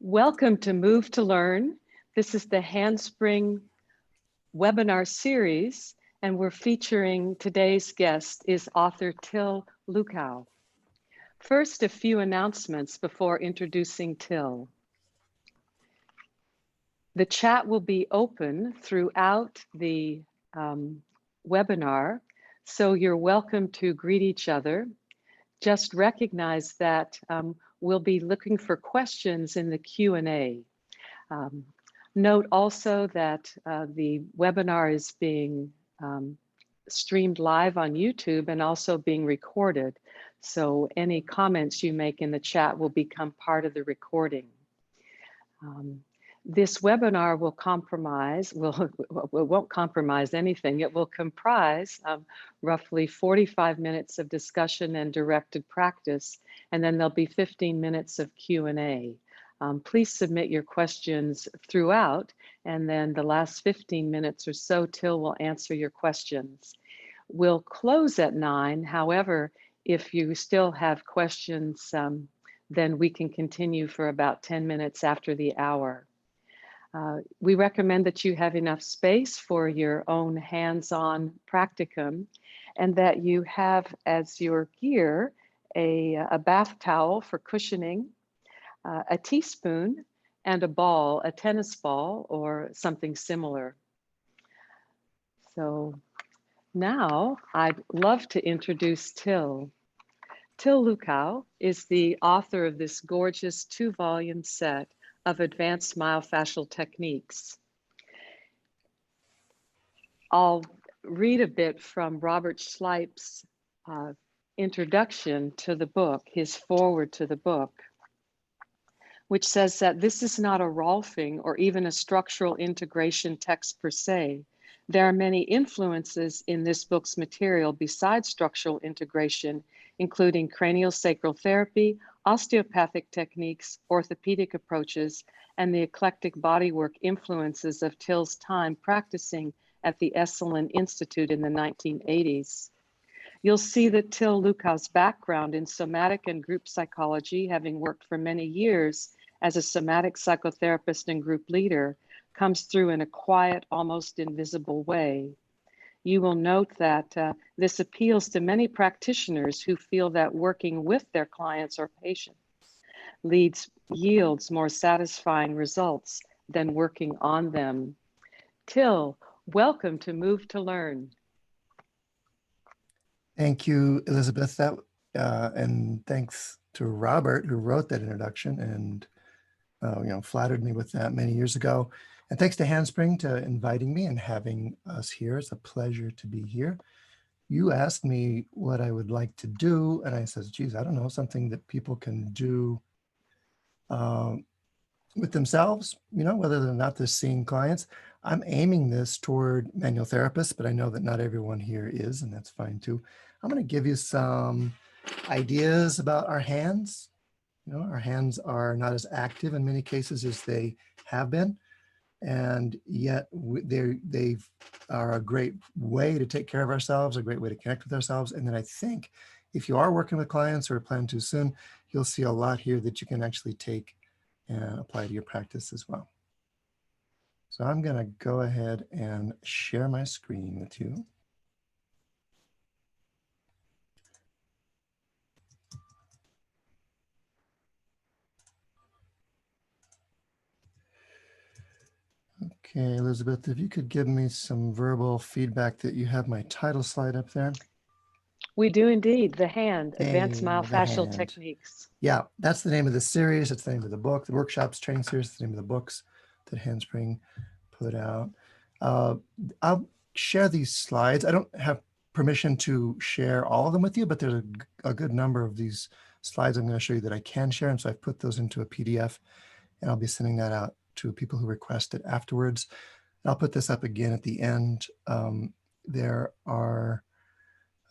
Welcome to Move to Learn. This is the Handspring webinar series, and we're featuring today's guest is author Till Luchau. First, a few announcements before introducing Till. The chat will be open throughout the webinar, so you're welcome to greet each other. Just recognize that we'll be looking for questions in the Q&A. Note also that the webinar is being streamed live on YouTube and also being recorded. So any comments you make in the chat will become part of the recording. This webinar will won't compromise anything. It will comprise roughly 45 minutes of discussion and directed practice, and then there'll be 15 minutes of Q&A. Please submit your questions throughout, and then the last 15 minutes or so, Till will answer your questions. We'll close at 9. However, if you still have questions, then we can continue for about 10 minutes after the hour. We recommend that you have enough space for your own hands-on practicum, and that you have as your gear a bath towel for cushioning, a teaspoon, and a ball, a tennis ball, or something similar. So now I'd love to introduce Till. Till Luchau is the author of this gorgeous 2-volume set of advanced myofascial techniques. I'll read a bit from Robert Schleip's introduction to the book, his foreword to the book, which says that this is not a Rolfing or even a structural integration text per se. There are many influences in this book's material besides structural integration, including craniosacral therapy, osteopathic techniques, orthopedic approaches, and the eclectic bodywork influences of Till's time practicing at the Esalen Institute in the 1980s. You'll see that Till Luchau's background in somatic and group psychology, having worked for many years as a somatic psychotherapist and group leader, comes through in a quiet, almost invisible way. You will note that this appeals to many practitioners who feel that working with their clients or patients yields more satisfying results than working on them. Till, welcome to Move to Learn. Thank you, Elizabeth. And thanks to Robert, who wrote that introduction and flattered me with that many years ago. And thanks to Handspring to inviting me and having us here. It's a pleasure to be here. You asked me what I would like to do, and I said, geez, I don't know, something that people can do with themselves, whether or not they're seeing clients. I'm aiming this toward manual therapists, but I know that not everyone here is, and that's fine too. I'm going to give you some ideas about our hands. Our hands are not as active in many cases as they have been, and yet they are a great way to take care of ourselves, a great way to connect with ourselves. And then I think if you are working with clients or plan to soon, you'll see a lot here that you can actually take and apply to your practice as well. So I'm going to go ahead and share my screen with you. Okay, Elizabeth, if you could give me some verbal feedback that you have my title slide up there. We do indeed. The Hand, Advanced Myofascial Techniques. Yeah, that's the name of the series. That's the name of the book. The workshops, training series, that's the name of the books that Handspring put out. I'll share these slides. I don't have permission to share all of them with you, but there's a good number of these slides I'm going to show you that I can share. And so I've put those into a PDF, and I'll be sending that out to people who request it afterwards. I'll put this up again at the end. There's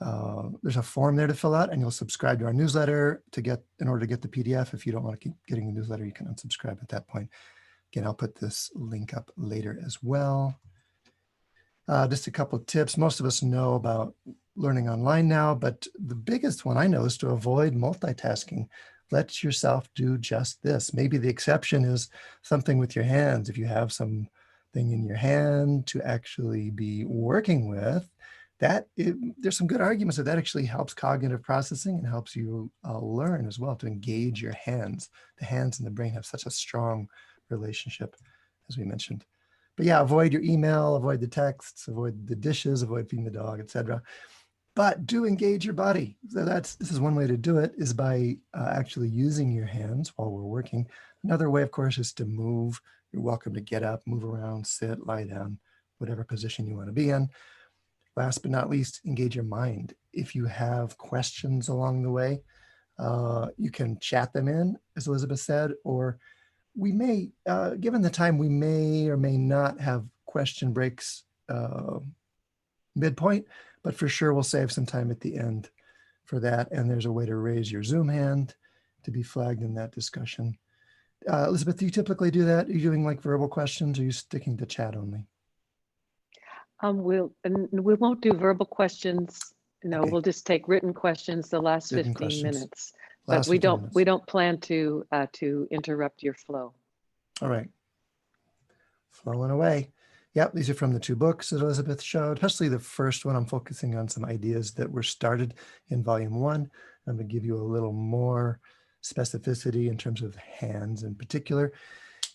a form there to fill out, and you'll subscribe to our newsletter in order to get the PDF. If you don't want to keep getting the newsletter, you can unsubscribe at that point. Again, I'll put this link up later as well. Just a couple of tips. Most of us know about learning online now, but the biggest one I know is to avoid multitasking. let yourself do just this. Maybe the exception is something with your hands. If you have something in your hand to actually be working with, there's some good arguments that actually helps cognitive processing and helps you learn as well to engage your hands. The hands and the brain have such a strong relationship, as we mentioned. But yeah, avoid your email, avoid the texts, avoid the dishes, avoid feeding the dog, etc. But do engage your body. So this is one way to do it, is by actually using your hands while we're working. Another way, of course, is to move. You're welcome to get up, move around, sit, lie down, whatever position you want to be in. Last but not least, engage your mind. If you have questions along the way, you can chat them in, as Elizabeth said, or we may, given the time, we may or may not have question breaks midpoint, but for sure we'll save some time at the end for that. And there's a way to raise your Zoom hand to be flagged in that discussion. Elizabeth, do you typically do that? Are you doing like verbal questions, or are you sticking to chat only? We won't do verbal questions. No, Okay. we'll just take written questions the last Written 15 questions. minutes. But Last 15 minutes. we don't plan to interrupt your flow. All right. Flowing away. Yep, these are from the two books that Elizabeth showed, especially the first one. I'm focusing on some ideas that were started in volume 1. I'm going to give you a little more specificity in terms of hands in particular.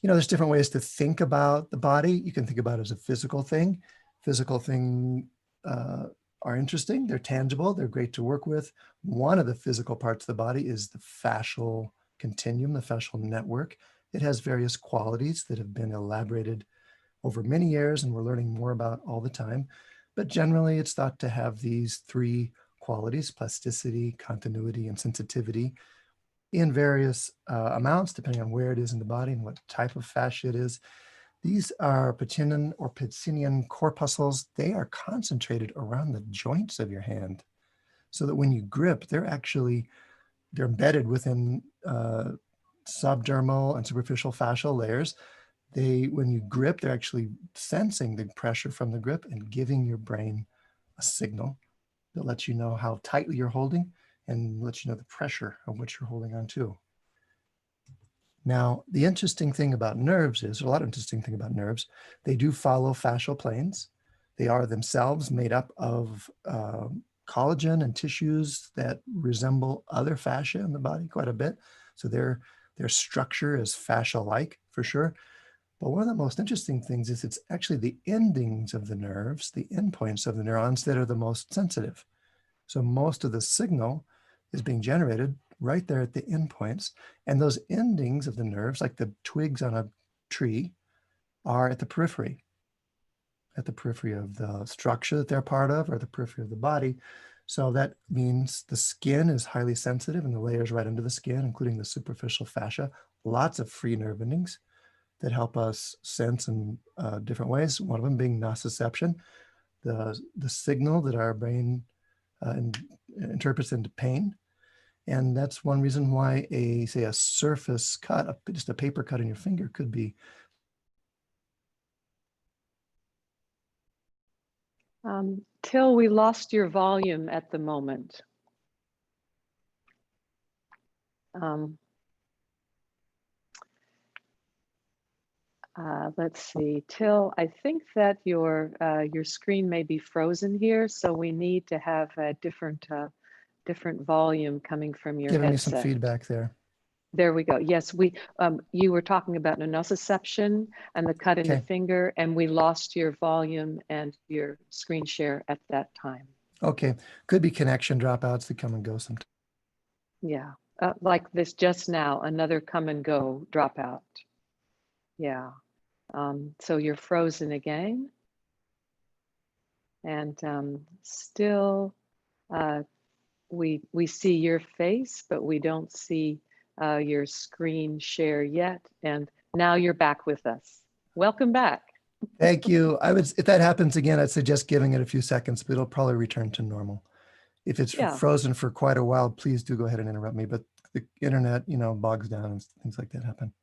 You know, there's different ways to think about the body. You can think about it as a physical thing. Physical things are interesting. They're tangible. They're great to work with. One of the physical parts of the body is the fascial continuum, the fascial network. It has various qualities that have been elaborated over many years and we're learning more about all the time. But generally, it's thought to have these 3 qualities: plasticity, continuity, and sensitivity, in various amounts, depending on where it is in the body and what type of fascia it is. These are Pacinian or Pacinian corpuscles. They are concentrated around the joints of your hand, so that when you grip, they're embedded within subdermal and superficial fascial layers. When you grip, they're actually sensing the pressure from the grip and giving your brain a signal that lets you know how tightly you're holding and lets you know the pressure of what you're holding on to. Now, the interesting thing about nerves is, there's a lot of interesting thing about nerves. They do follow fascial planes. They are themselves made up of collagen and tissues that resemble other fascia in the body quite a bit. So their structure is fascia-like for sure. But one of the most interesting things is it's actually the endings of the nerves, the endpoints of the neurons, that are the most sensitive. So most of the signal is being generated right there at the endpoints. And those endings of the nerves, like the twigs on a tree, are at the periphery of the structure that they're part of, or the periphery of the body. So that means the skin is highly sensitive and the layers right under the skin, including the superficial fascia, lots of free nerve endings that help us sense in different ways. One of them being nociception, the signal that our brain interprets into pain. And that's one reason why say a surface cut, just a paper cut in your finger, could be. Till, we lost your volume at the moment. Let's see, Till, I think that your screen may be frozen here, so we need to have a different volume coming from your Giving headset. me some feedback there. There we go. Yes, you were talking about nociception and the cut in the finger, and we lost your volume and your screen share at that time. Okay, could be connection dropouts that come and go sometimes. Yeah, like this just now, another come and go dropout. Yeah. So you're frozen again. And still, we see your face, but we don't see your screen share yet. And now you're back with us. Welcome back. Thank you. If that happens again, I'd suggest giving it a few seconds, but it'll probably return to normal. If it's frozen for quite a while, please do go ahead and interrupt me. But the internet, bogs down and things like that happen.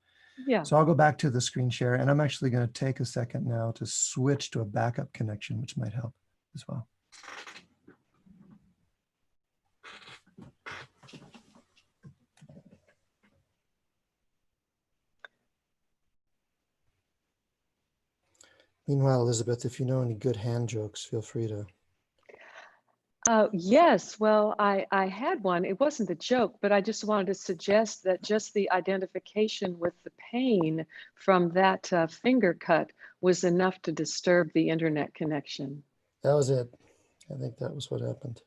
Yeah. So I'll go back to the screen share, and I'm actually going to take a second now to switch to a backup connection, which might help as well. Meanwhile, Elizabeth, if you know any good hand jokes, feel free to. Yes, well, I had one. It wasn't a joke, but I just wanted to suggest that just the identification with the pain from that finger cut was enough to disturb the internet connection. That was it. I think that was what happened.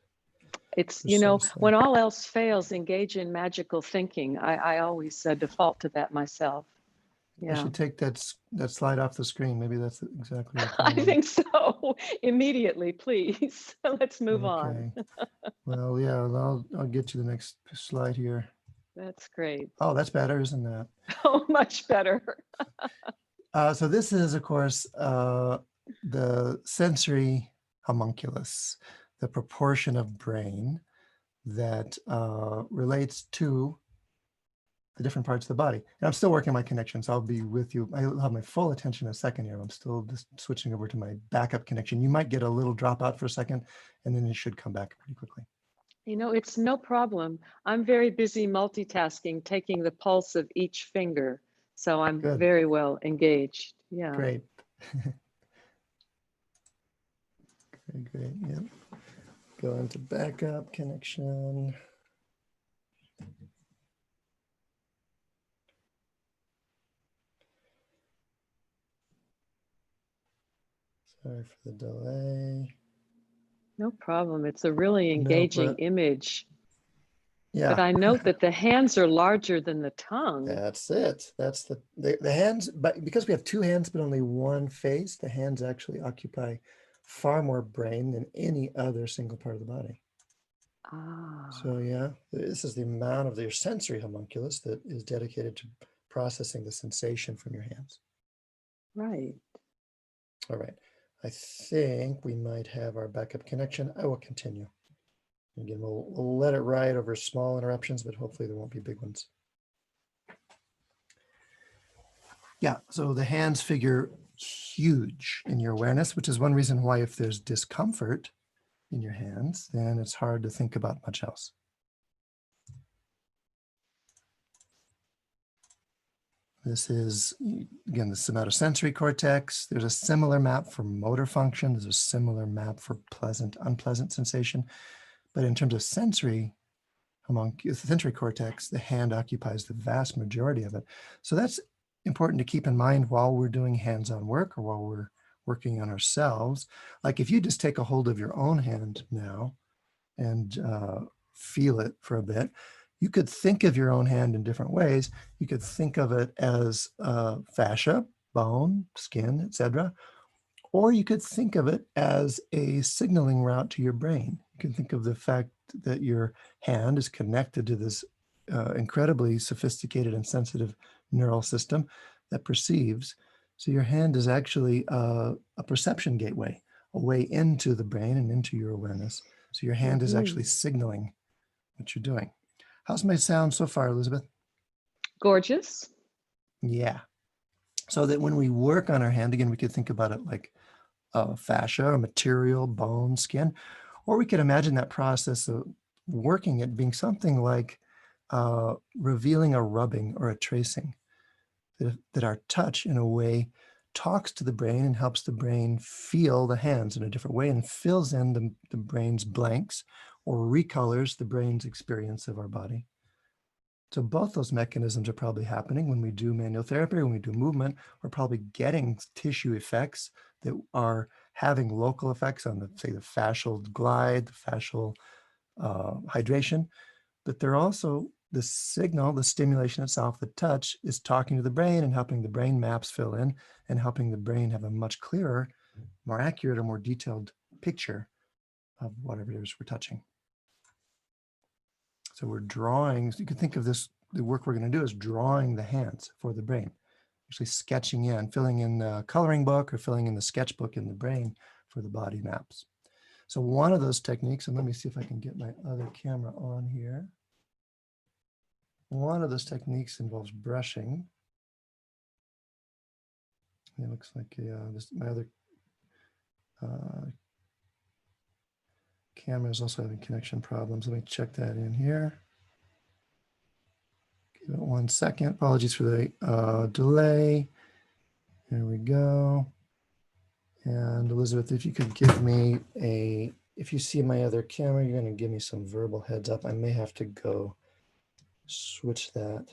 It's, Precisely. when all else fails, engage in magical thinking. I always default to that myself. I Yeah, should take that slide off the screen. Maybe that's exactly the I problem. think so. Immediately, please. Let's move on. Okay. Well, yeah, I'll get you the next slide here. That's great. Oh, that's better, isn't that? Oh, much better. So this is, of course, the sensory homunculus, the proportion of brain that relates to the different parts of the body. And I'm still working my connection, so I'll be with you. I'll have my full attention in a second here. I'm still just switching over to my backup connection. You might get a little drop out for a second, and then it should come back pretty quickly. It's no problem. I'm very busy multitasking, taking the pulse of each finger. So I'm Good, very well engaged. Yeah. great. Great, yep. Go into backup connection. Sorry for the delay. No problem. It's a really No, engaging but image. But yeah, I note that the hands are larger than the tongue. that's it. That's the hands, but because we have two hands but only one face, the hands actually occupy far more brain than any other single part of the body. So Ah, yeah, this is the amount of your sensory homunculus that is dedicated to processing the sensation from your hands. right. All right, I think we might have our backup connection. I will continue. Again, we'll let it ride over small interruptions, but hopefully there won't be big ones. Yeah, so the hands figure huge in your awareness, which is one reason why if there's discomfort in your hands, then it's hard to think about much else. This is, again, the somatosensory cortex. There's a similar map for motor function. There's a similar map for pleasant, unpleasant sensation. But in terms of sensory, among the sensory cortex, the hand occupies the vast majority of it. So that's important to keep in mind while we're doing hands-on work or while we're working on ourselves. Like if you just take a hold of your own hand now and feel it for a bit, you could think of your own hand in different ways. You could think of it as fascia, bone, skin, etc. Or you could think of it as a signaling route to your brain. You can think of the fact that your hand is connected to this incredibly sophisticated and sensitive neural system that perceives. So your hand is actually a perception gateway, a way into the brain and into your awareness. So your hand is actually signaling what you're doing. How's my sound so far, Elizabeth? Gorgeous. Yeah. So that when we work on our hand, again, we could think about it like fascia, material, bone, skin, or we could imagine that process of working it being something like revealing a rubbing or a tracing, that our touch in a way talks to the brain and helps the brain feel the hands in a different way and fills in the brain's blanks or recolors the brain's experience of our body. So both those mechanisms are probably happening when we do manual therapy, when we do movement. We're probably getting tissue effects that are having local effects on the, say, the fascial glide, the fascial hydration, but they're also the signal, the stimulation itself, the touch is talking to the brain and helping the brain maps fill in and helping the brain have a much clearer, more accurate or more detailed picture of whatever it is we're touching. So we're drawing, so you can think of this, the work we're going to do is drawing the hands for the brain, actually sketching in, filling in the coloring book or filling in the sketchbook in the brain for the body maps. So one of those techniques, and let me see if I can get my other camera on here. One of those techniques involves brushing. It looks like my other camera is also having connection problems. Let me check that in here. Give it 1 second. Apologies for the delay. There we go. And Elizabeth, if you could give me if you see my other camera, you're going to give me some verbal heads up. I may have to go switch that.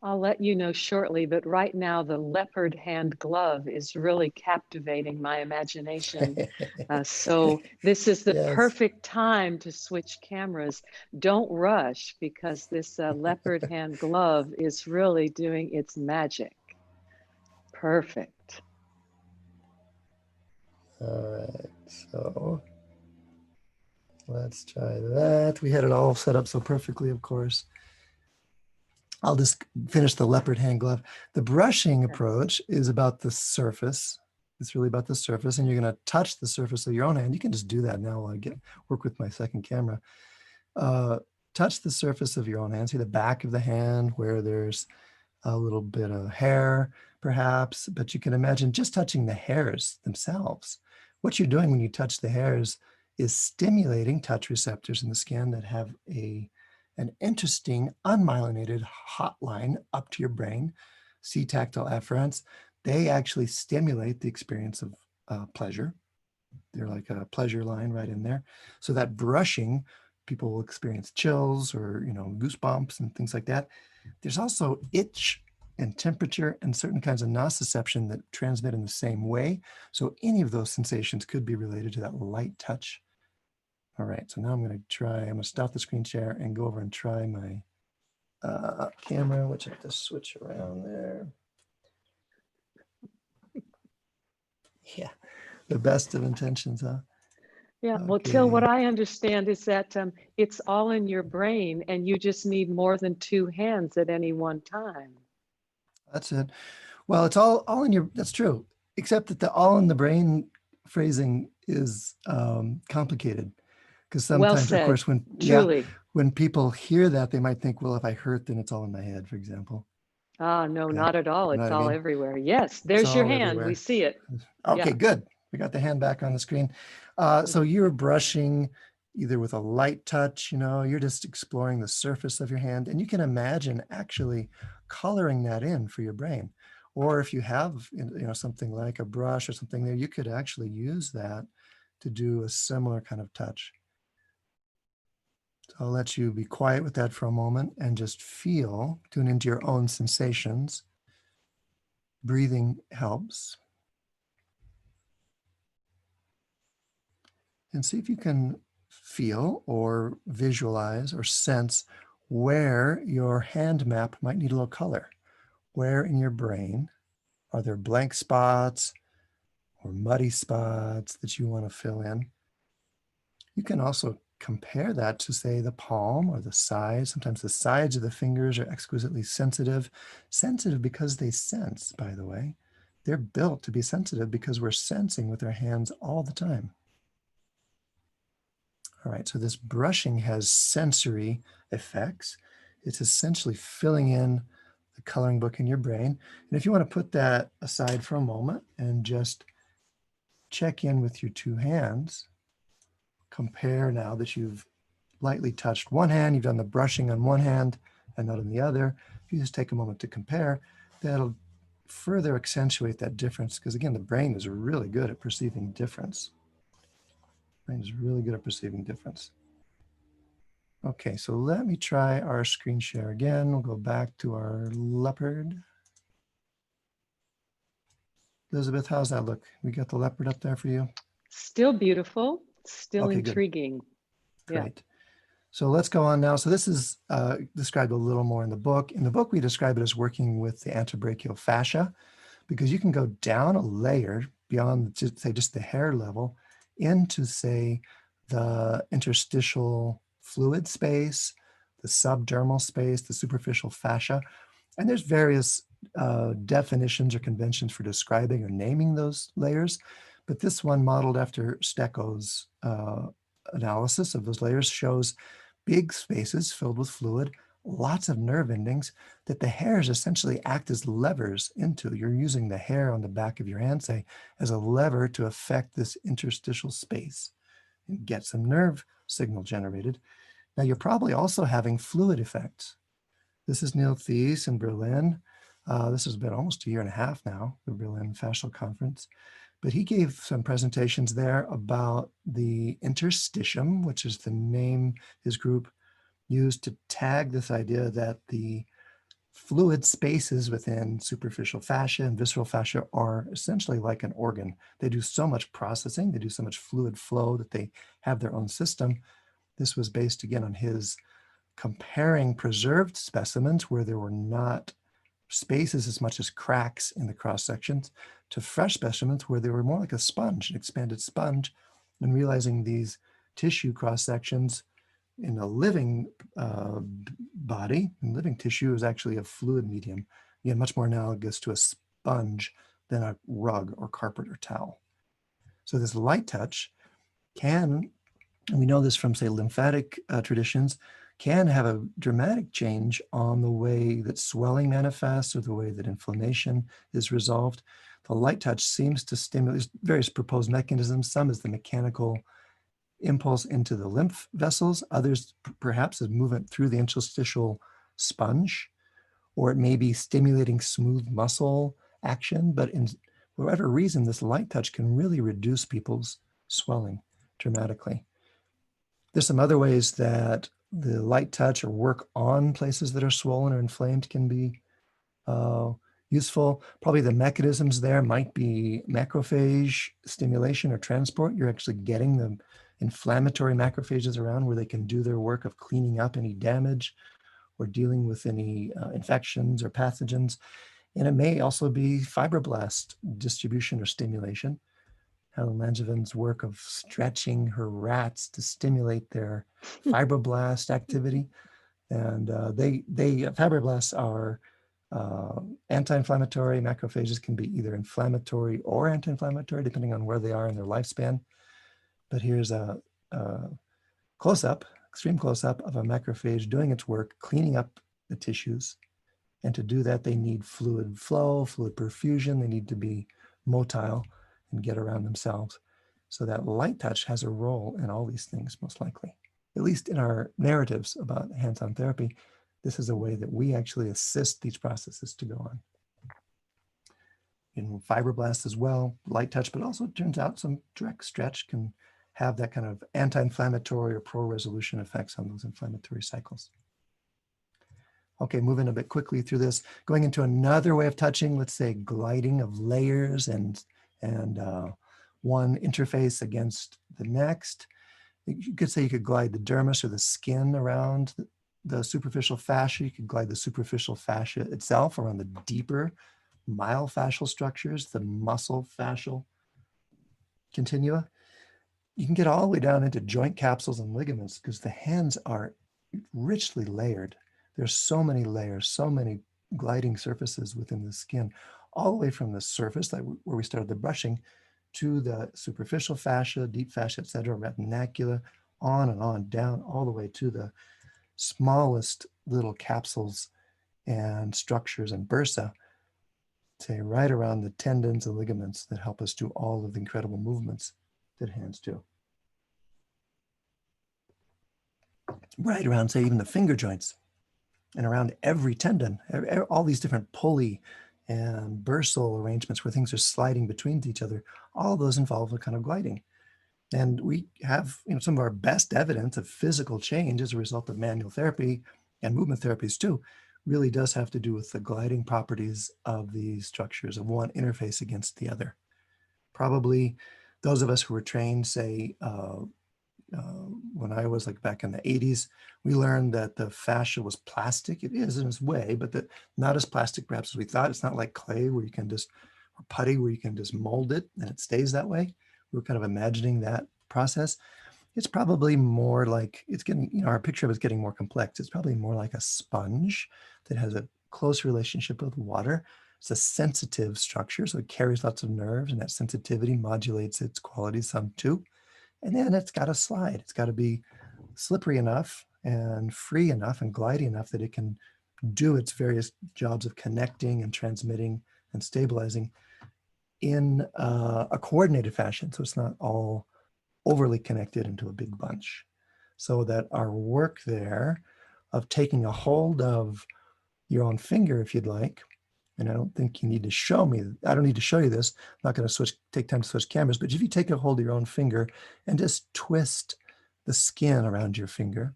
I'll let you know shortly, but right now the leopard hand glove is really captivating my imagination. So this is the Yes. perfect time to switch cameras. Don't rush because this leopard hand glove is really doing its magic. Perfect. All right. So let's try that. We had it all set up so perfectly, of course. I'll just finish the leopard hand glove. The brushing Yes. approach is about the surface. It's really about the surface, and you're going to touch the surface of your own hand. You can just do that now while I work with my second camera. Touch the surface of your own hand. See the back of the hand where there's a little bit of hair, perhaps, but you can imagine just touching the hairs themselves. What you're doing when you touch the hairs is stimulating touch receptors in the skin that have an interesting unmyelinated hotline up to your brain. See tactile afferents. They actually stimulate the experience of pleasure. They're like a pleasure line right in there. So that brushing, people will experience chills or goosebumps and things like that. There's also itch and temperature and certain kinds of nociception that transmit in the same way. So any of those sensations could be related to that light touch. All right, so now I'm going to stop the screen share and go over and try my camera, which I have to switch around there. Yeah, the best of intentions, huh? Yeah, well, Till, what I understand is that it's all in your brain and you just need more than two hands at any one time. That's it. Well, it's all in your, that's true, except that the all in the brain phrasing is complicated. Because Well sometimes, of said, course, truly. when people hear that, they might think, well, if I hurt, then it's all in my head, for example. Ah, no, Okay. not at all. You know It's what I all mean? everywhere. Yes, It's there's your all hand. We everywhere. see it. Okay, Yeah. good. We got the hand back on the screen. So you're brushing either with a light touch, you're just exploring the surface of your hand, and you can imagine actually coloring that in for your brain. Or if you have, something like a brush or something there, you could actually use that to do a similar kind of touch. So I'll let you be quiet with that for a moment and just tune into your own sensations. Breathing helps. And see if you can feel or visualize or sense where your hand map might need a little color. Where in your brain are there blank spots or muddy spots that you want to fill in? You can also compare that to, say, the palm or the sides. Sometimes the sides of the fingers are exquisitely sensitive. Sensitive because they sense, by the way. They're built to be sensitive because we're sensing with our hands all the time. All right, so this brushing has sensory effects. It's essentially filling in the coloring book in your brain. And if you want to put that aside for a moment and just check in with your two hands, compare now that you've lightly touched one hand, you've done the brushing on one hand and not on the other. If you just take a moment to compare, that'll further accentuate that difference, because again, the brain is really good at perceiving difference. The brain is really good at perceiving difference. Okay, so let me try our screen share again. We'll go back to our leopard. Elizabeth, how's that look? We got the leopard up there for you? Still beautiful, still Okay, good. intriguing. Great. Yeah. So let's go on now. So this is described a little more in the book. In the book, we describe it as working with the antebrachial fascia, because you can go down a layer beyond, say, just the hair level into, say, the interstitial fluid space, the subdermal space, the superficial fascia. And there's various definitions or conventions for describing or naming those layers. But this one, modeled after Stecco's analysis of those layers, shows big spaces filled with fluid, lots of nerve endings that the hairs essentially act as levers into. You're using the hair on the back of your hand, say, as a lever to affect this interstitial space and get some nerve signal generated. Now, you're probably also having fluid effects. This is Neil Thies in Berlin. This has been almost a year and a half now, the Berlin Fascial Conference. But he gave some presentations there about the interstitium, which is the name his group used to tag this idea that the fluid spaces within superficial fascia and visceral fascia are essentially like an organ. They do so much processing, they do so much fluid flow that they have their own system. This was based again on his comparing preserved specimens where there were not spaces as much as cracks in the cross sections to fresh specimens where they were more like a sponge, an expanded sponge, and realizing these tissue cross sections in a living body, and living tissue is actually a fluid medium, again, much more analogous to a sponge than a rug or carpet or towel. So this light touch can, and we know this from, say, lymphatic traditions, can have a dramatic change on the way that swelling manifests or the way that inflammation is resolved. The light touch seems to stimulate various proposed mechanisms. Some is the mechanical impulse into the lymph vessels, others perhaps as movement through the interstitial sponge, or it may be stimulating smooth muscle action. But in whatever reason, this light touch can really reduce people's swelling dramatically. There's some other ways that the light touch or work on places that are swollen or inflamed can be useful. Probably the mechanisms there might be macrophage stimulation or transport. You're actually getting the inflammatory macrophages around where they can do their work of cleaning up any damage or dealing with any infections or pathogens. And it may also be fibroblast distribution or stimulation. Helen Langevin's work of stretching her rats to stimulate their fibroblast activity. And fibroblasts are anti-inflammatory. Macrophages can be either inflammatory or anti-inflammatory, depending on where they are in their lifespan. But here's a close-up, extreme close-up of a macrophage doing its work, cleaning up the tissues. And to do that, they need fluid flow, fluid perfusion. They need to be motile and get around themselves. So that light touch has a role in all these things, most likely. At least in our narratives about hands-on therapy, this is a way that we actually assist these processes to go on. In fibroblasts as well, light touch, but also it turns out some direct stretch can have that kind of anti-inflammatory or pro-resolution effects on those inflammatory cycles. Okay, moving a bit quickly through this, going into another way of touching, let's say gliding of layers and one interface against the next. You could say you could glide the dermis or the skin around the superficial fascia. You could glide the superficial fascia itself around the deeper myofascial structures, the muscle fascial continua. You can get all the way down into joint capsules and ligaments because the hands are richly layered. There's so many layers, so many gliding surfaces within the skin, all the way from the surface, like where we started the brushing, to the superficial fascia, deep fascia, et cetera, retinacula, on and on, down all the way to the smallest little capsules and structures and bursa, say right around the tendons and ligaments that help us do all of the incredible movements that hands do. Right around, say, even the finger joints and around every tendon, all these different pulley and bursal arrangements where things are sliding between each other, all of those involve a kind of gliding. And we have some of our best evidence of physical change as a result of manual therapy and movement therapies too, really does have to do with the gliding properties of these structures of one interface against the other. Probably those of us who were trained, say, when I was like back in the 80s, we learned that the fascia was plastic. It is in its way, but that not as plastic perhaps as we thought. It's not like clay where you can just, or putty where you can just mold it and it stays that way. We were kind of imagining that process. It's probably more like, it's getting, our picture of it's getting more complex. It's probably more like a sponge that has a close relationship with water. It's a sensitive structure, so it carries lots of nerves, and that sensitivity modulates its qualities some too. And then it's got to slide. It's got to be slippery enough and free enough and glidey enough that it can do its various jobs of connecting and transmitting and stabilizing in a coordinated fashion. So it's not all overly connected into a big bunch. So that our work there of taking a hold of your own finger, if you'd like, and I don't think you need to show me, I don't need to show you this. I'm not going to take time to switch cameras, but if you take a hold of your own finger and just twist the skin around your finger,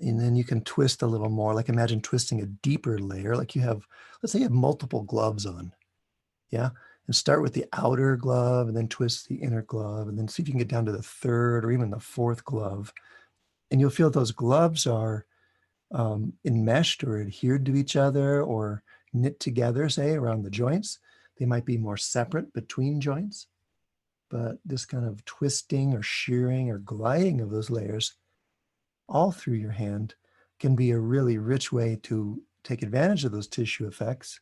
and then you can twist a little more, like imagine twisting a deeper layer, like you have, let's say you have multiple gloves on, yeah? And start with the outer glove and then twist the inner glove and then see if you can get down to the third or even the fourth glove. And you'll feel those gloves are enmeshed or adhered to each other or knit together, say, around the joints. They might be more separate between joints, but this kind of twisting or shearing or gliding of those layers all through your hand can be a really rich way to take advantage of those tissue effects,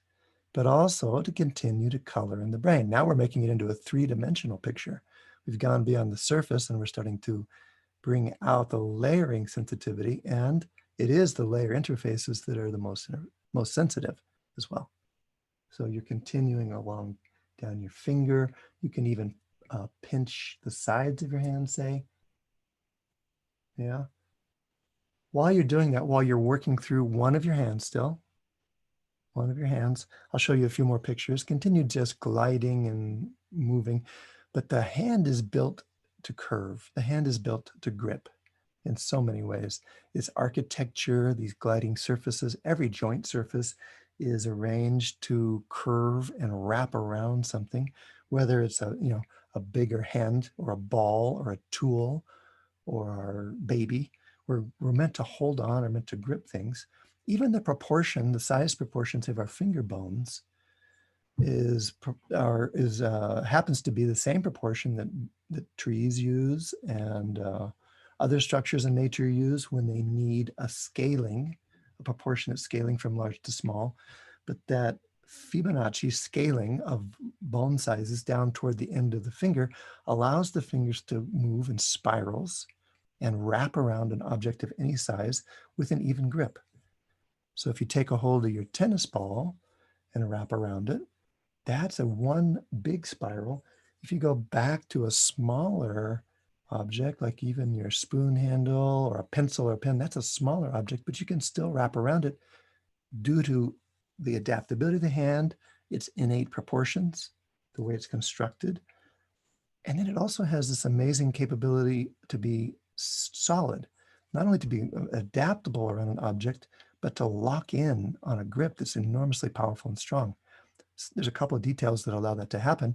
but also to continue to color in the brain. Now we're making it into a three-dimensional picture. We've gone beyond the surface and we're starting to bring out the layering sensitivity, and it is the layer interfaces that are the most sensitive as well. So you're continuing along down your finger. You can even pinch the sides of your hand, say. Yeah. While you're doing that, while you're working through one of your hands still, one of your hands, I'll show you a few more pictures. Continue just gliding and moving, but the hand is built to curve. The hand is built to grip in so many ways. It's architecture, these gliding surfaces, every joint surface is arranged to curve and wrap around something, whether it's a bigger hand or a ball or a tool or our baby. We're meant to hold on or meant to grip things. Even the proportion, the size proportions of our finger bones happens to be the same proportion that trees use and other structures in nature use when they need a proportionate scaling from large to small. But that Fibonacci scaling of bone sizes down toward the end of the finger allows the fingers to move in spirals and wrap around an object of any size with an even grip. So if you take a hold of your tennis ball and wrap around it, that's a one big spiral. If you go back to a smaller object, like even your spoon handle or a pencil or pen, that's a smaller object, but you can still wrap around it due to the adaptability of the hand, its innate proportions, the way it's constructed. And then it also has this amazing capability to be solid, not only to be adaptable around an object, but to lock in on a grip that's enormously powerful and strong. There's a couple of details that allow that to happen.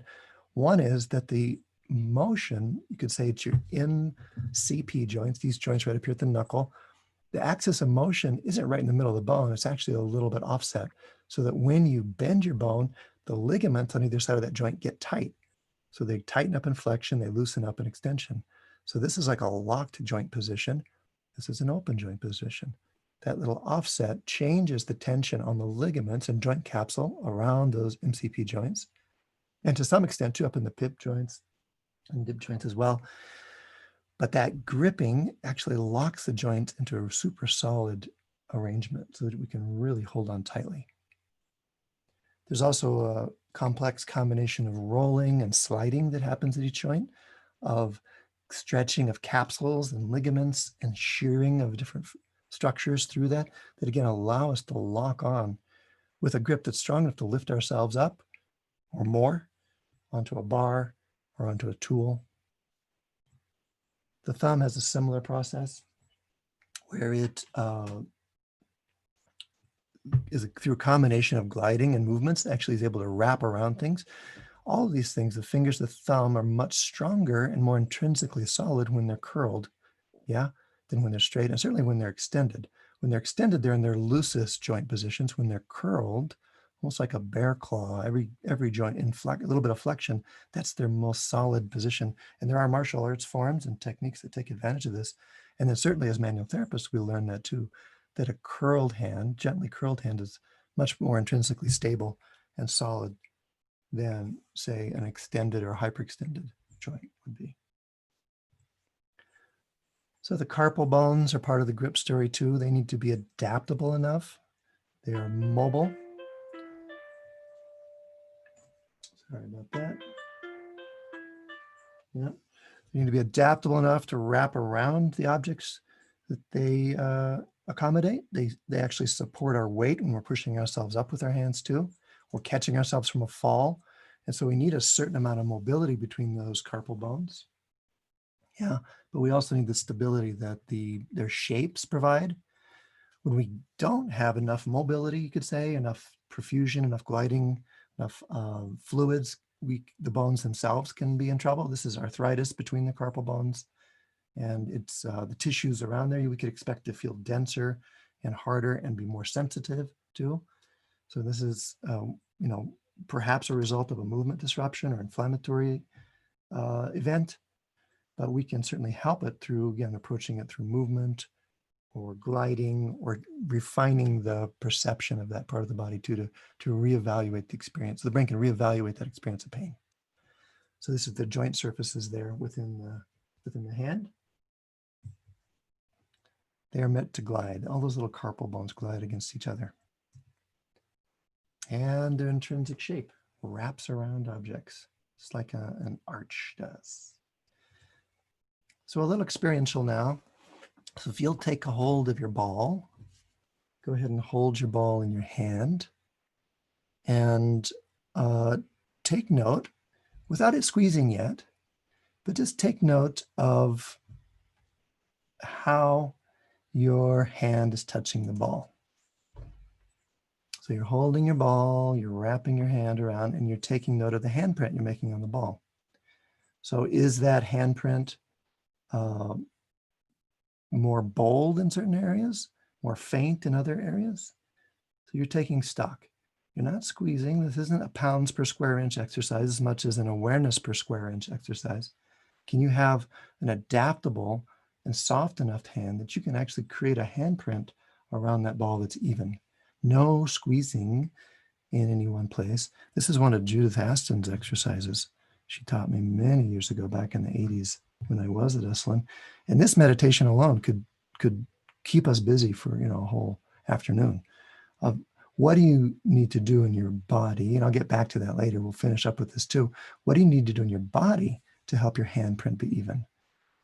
One is that the motion, you could say it's your MCP joints, these joints right up here at the knuckle, the axis of motion isn't right in the middle of the bone, it's actually a little bit offset, so that when you bend your bone, the ligaments on either side of that joint get tight. So they tighten up in flexion, they loosen up in extension. So this is like a locked joint position. This is an open joint position. That little offset changes the tension on the ligaments and joint capsule around those MCP joints. And to some extent too, up in the pip joints and dip joints as well. But that gripping actually locks the joint into a super solid arrangement so that we can really hold on tightly. There's also a complex combination of rolling and sliding that happens at each joint, of stretching of capsules and ligaments and shearing of different structures through that again allow us to lock on with a grip that's strong enough to lift ourselves up or more onto a bar or onto a tool. The thumb has a similar process where it is through a combination of gliding and movements, actually is able to wrap around things. All of these things, the fingers, the thumb, are much stronger and more intrinsically solid when they're curled, yeah, than when they're straight, and certainly when they're extended. When they're extended, they're in their loosest joint positions. When they're curled, almost like a bear claw, every joint in a little bit of flexion, that's their most solid position. And there are martial arts forms and techniques that take advantage of this. And then certainly as manual therapists, we learn that too, that a curled hand, gently curled hand, is much more intrinsically stable and solid than, say, an extended or hyperextended joint would be. So the carpal bones are part of the grip story too. They need to be adaptable enough. They are mobile. Sorry about that. Yeah. They need to be adaptable enough to wrap around the objects that they accommodate. They actually support our weight when we're pushing ourselves up with our hands too, or catching ourselves from a fall. And so we need a certain amount of mobility between those carpal bones. Yeah, but we also need the stability that their shapes provide. When we don't have enough mobility, you could say, enough perfusion, enough gliding, enough fluids, the bones themselves can be in trouble. This is arthritis between the carpal bones, and it's the tissues around there we could expect to feel denser and harder and be more sensitive to. So this is, perhaps a result of a movement disruption or inflammatory event, but we can certainly help it through, again, approaching it through movement or gliding or refining the perception of that part of the body too, to reevaluate the experience. The brain can reevaluate that experience of pain. So this is the joint surfaces there within the hand. They are meant to glide. All those little carpal bones glide against each other. And their intrinsic shape wraps around objects, just like an arch does. So a little experiential now. So if you'll take a hold of your ball, go ahead and hold your ball in your hand and take note, without it squeezing yet, but just take note of how your hand is touching the ball. So you're holding your ball, you're wrapping your hand around, and you're taking note of the handprint you're making on the ball. So is that handprint more bold in certain areas, more faint in other areas? So you're taking stock. You're not squeezing. This isn't a pounds per square inch exercise as much as an awareness per square inch exercise. Can you have an adaptable and soft enough hand that you can actually create a handprint around that ball that's even? No squeezing in any one place. This is one of Judith Aston's exercises. She taught me many years ago, back in the 80s when I was at Esalen. And this meditation alone could keep us busy for a whole afternoon. What do you need to do in your body? And I'll get back to that later. We'll finish up with this too. What do you need to do in your body to help your handprint be even?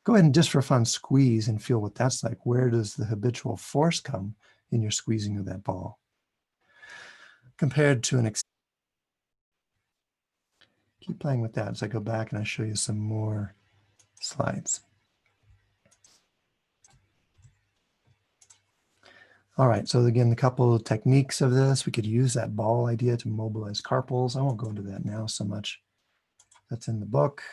Go ahead and just for fun squeeze and feel what that's like. Where does the habitual force come in your squeezing of that ball? Compared to keep playing with that as I go back and I show you some more slides. All right, so again, a couple of techniques of this. We could use that ball idea to mobilize carpals. I won't go into that now so much. That's in the book.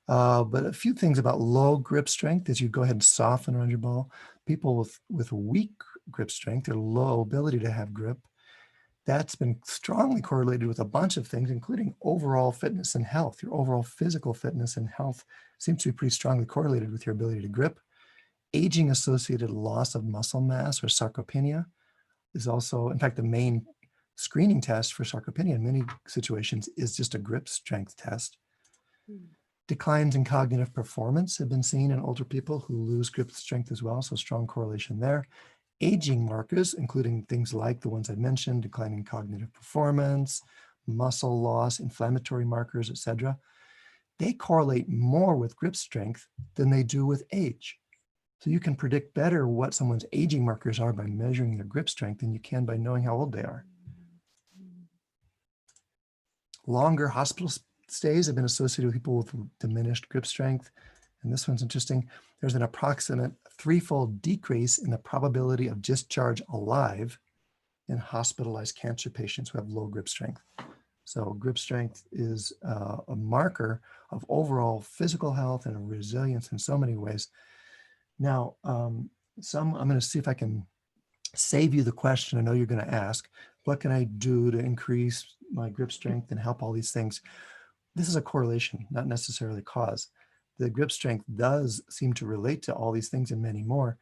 But a few things about low grip strength as you go ahead and soften around your ball. People with weak grip strength or low ability to have grip, that's been strongly correlated with a bunch of things, including overall fitness and health. Your overall physical fitness and health seems to be pretty strongly correlated with your ability to grip. Aging-associated loss of muscle mass or sarcopenia is also, in fact, the main screening test for sarcopenia in many situations is just a grip strength test. Declines in cognitive performance have been seen in older people who lose grip strength as well, so strong correlation there. Aging markers, including things like the ones I mentioned, declining cognitive performance, muscle loss, inflammatory markers, etc., they correlate more with grip strength than they do with age. So you can predict better what someone's aging markers are by measuring their grip strength than you can by knowing how old they are. Longer hospital stays have been associated with people with diminished grip strength. And this one's interesting. There's an approximate threefold decrease in the probability of discharge alive in hospitalized cancer patients who have low grip strength. So grip strength is a marker of overall physical health and resilience in so many ways. Now, I'm going to see if I can save you the question I know you're going to ask. What can I do to increase my grip strength and help all these things? This is a correlation, not necessarily cause. The grip strength does seem to relate to all these things and many more,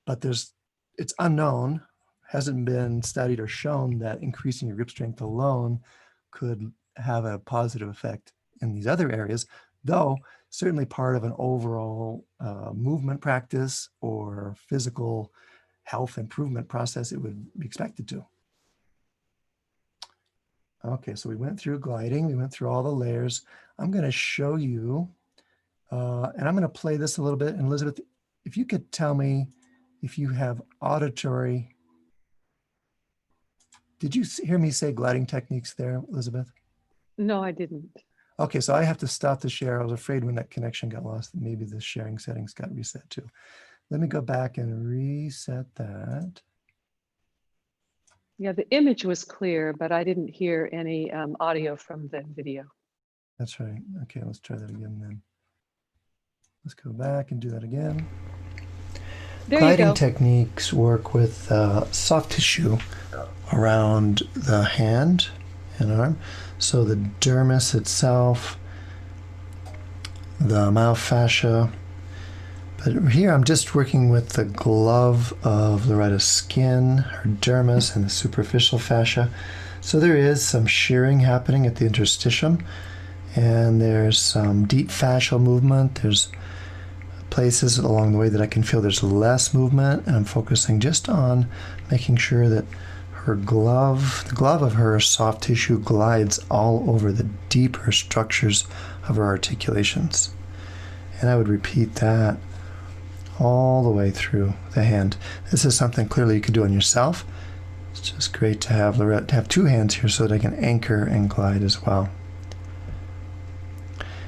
but it's unknown, hasn't been studied or shown that increasing your grip strength alone could have a positive effect in these other areas, though certainly part of an overall movement practice or physical health improvement process, it would be expected to. Okay, so we went through gliding, we went through all the layers. I'm going to show you, and I'm going to play this a little bit. And Elizabeth, if you could tell me if you have auditory. Did you hear me say gliding techniques there, Elizabeth? No, I didn't. Okay, so I have to stop the share. I was afraid when that connection got lost that maybe the sharing settings got reset too. Let me go back and reset that. Yeah, the image was clear, but I didn't hear any audio from the video. That's right. Okay, let's try that again then. Let's go back and do that again. There Gliding you go. techniques work with soft tissue around the hand and arm. So the dermis itself, the myofascia. But here I'm just working with the glove of Loretta's skin, her dermis, and the superficial fascia. So there is some shearing happening at the interstitium, and there's some deep fascial movement. There's places along the way that I can feel there's less movement, and I'm focusing just on making sure that her glove, the glove of her soft tissue, glides all over the deeper structures of her articulations. And I would repeat that all the way through the hand. This is something clearly you could do on yourself. It's just great to have Loretta to have two hands here so that I can anchor and glide as well.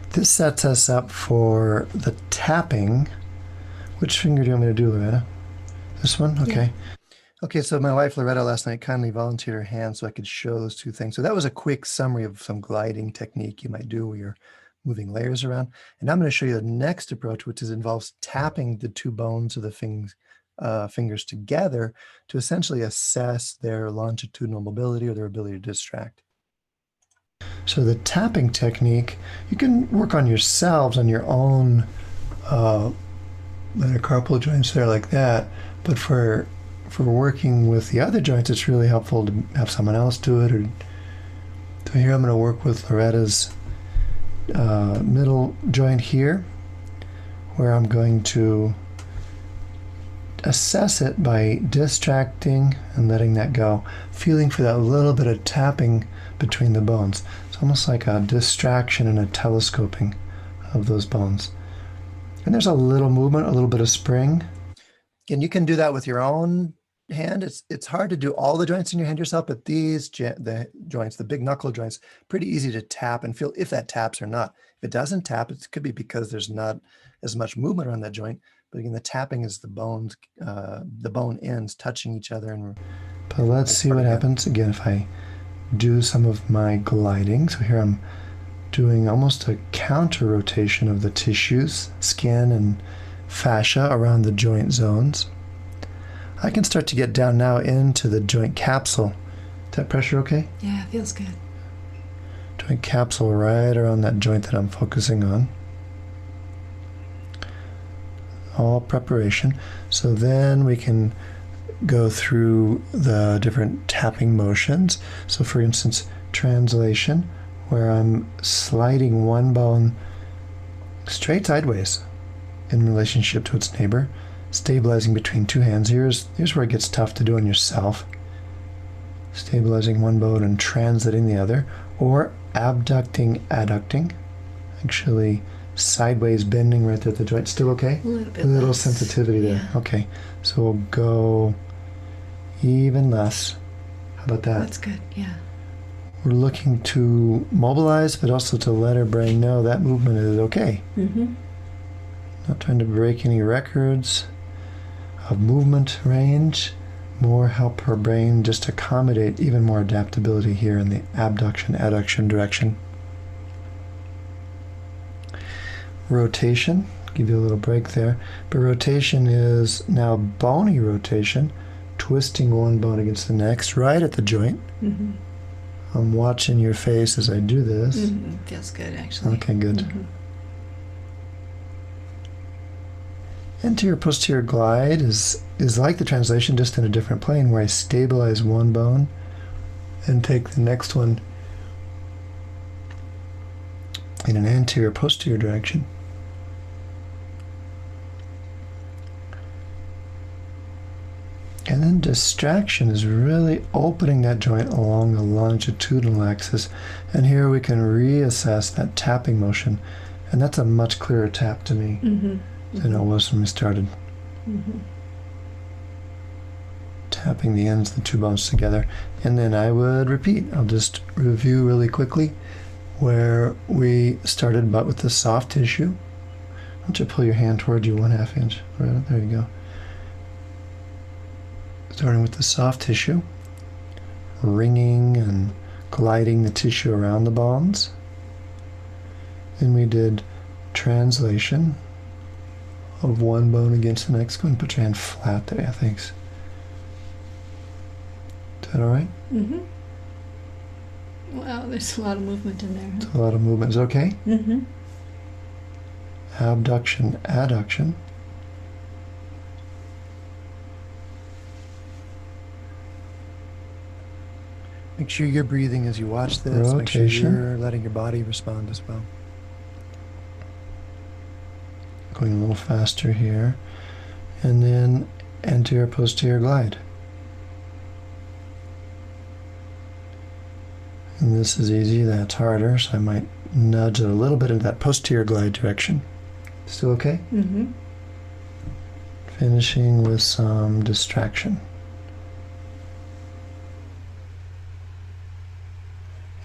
This sets us up for the tapping. Which finger do you want me to do, Loretta? This one? Okay. Yeah. Okay, so my wife Loretta last night kindly volunteered her hand so I could show those two things. So that was a quick summary of some gliding technique you might do where you're moving layers around. And I'm going to show you the next approach, which involves tapping the two bones of the fingers together to essentially assess their longitudinal mobility or their ability to distract. So the tapping technique, you can work on yourselves, on your own metacarpal joints there like that. But for working with the other joints, it's really helpful to have someone else do it. So here I'm going to work with Loretta's middle joint here, where I'm going to assess it by distracting and letting that go, feeling for that little bit of tapping between the bones. It's almost like a distraction and a telescoping of those bones. And there's a little movement, a little bit of spring. And you can do that with your own hand. It's hard to do all the joints in your hand yourself, but the joints, the big knuckle joints, pretty easy to tap and feel if that taps or not. If it doesn't tap, it could be because there's not as much movement around that joint. But again, the tapping is the bones, the bone ends touching each other. But let's see what happens again if I do some of my gliding. So here I'm doing almost a counter rotation of the tissues, skin and fascia around the joint zones. I can start to get down now into the joint capsule. Is that pressure okay? Yeah, it feels good. Joint capsule right around that joint that I'm focusing on. All preparation. So then we can go through the different tapping motions. So for instance, translation, where I'm sliding one bone straight sideways in relationship to its neighbor, stabilizing between two hands. Here's where it gets tough to do on yourself. Stabilizing one bone and translating the other, or abducting, adducting, actually sideways bending right there at the joint. Still okay? A little bit A little less. sensitivity there. Yeah. Okay, so we'll go even less. How about that? That's good, yeah. We're looking to mobilize, but also to let our brain know that movement is okay. Mm-hmm. Not trying to break any records of movement range, more help her brain just accommodate even more adaptability here in the abduction, adduction direction. Rotation, give you a little break there, but rotation is now bony rotation, twisting one bone against the next, right at the joint. Mm-hmm. I'm watching your face as I do this. Mm-hmm. Feels good, actually. Okay, good. Mm-hmm. Anterior posterior glide is like the translation, just in a different plane, where I stabilize one bone and take the next one in an anterior posterior direction. And then distraction is really opening that joint along the longitudinal axis. And here we can reassess that tapping motion. And that's a much clearer tap to me Mm-hmm. than it was when we started. Tapping the ends of the two bones together. And then I would repeat. I'll just review really quickly where we started, but with the soft tissue. Why don't you pull your hand toward you 1/2 inch? There you go. Starting with the soft tissue, wringing and gliding the tissue around the bones. Then we did translation of one bone against the next. Go and put your hand flat there, thanks. Is that all right? Mm-hmm. Wow, there's a lot of movement in there. It's a lot of movement. Is it okay? Mm-hmm. Abduction, adduction. Make sure you're breathing as you watch this. Rotation. Make sure you're letting your body respond as well. Going a little faster here. And then anterior posterior glide. And this is easy, that's harder, so I might nudge it a little bit in that posterior glide direction. Still okay? Mm-hmm. Finishing with some distraction.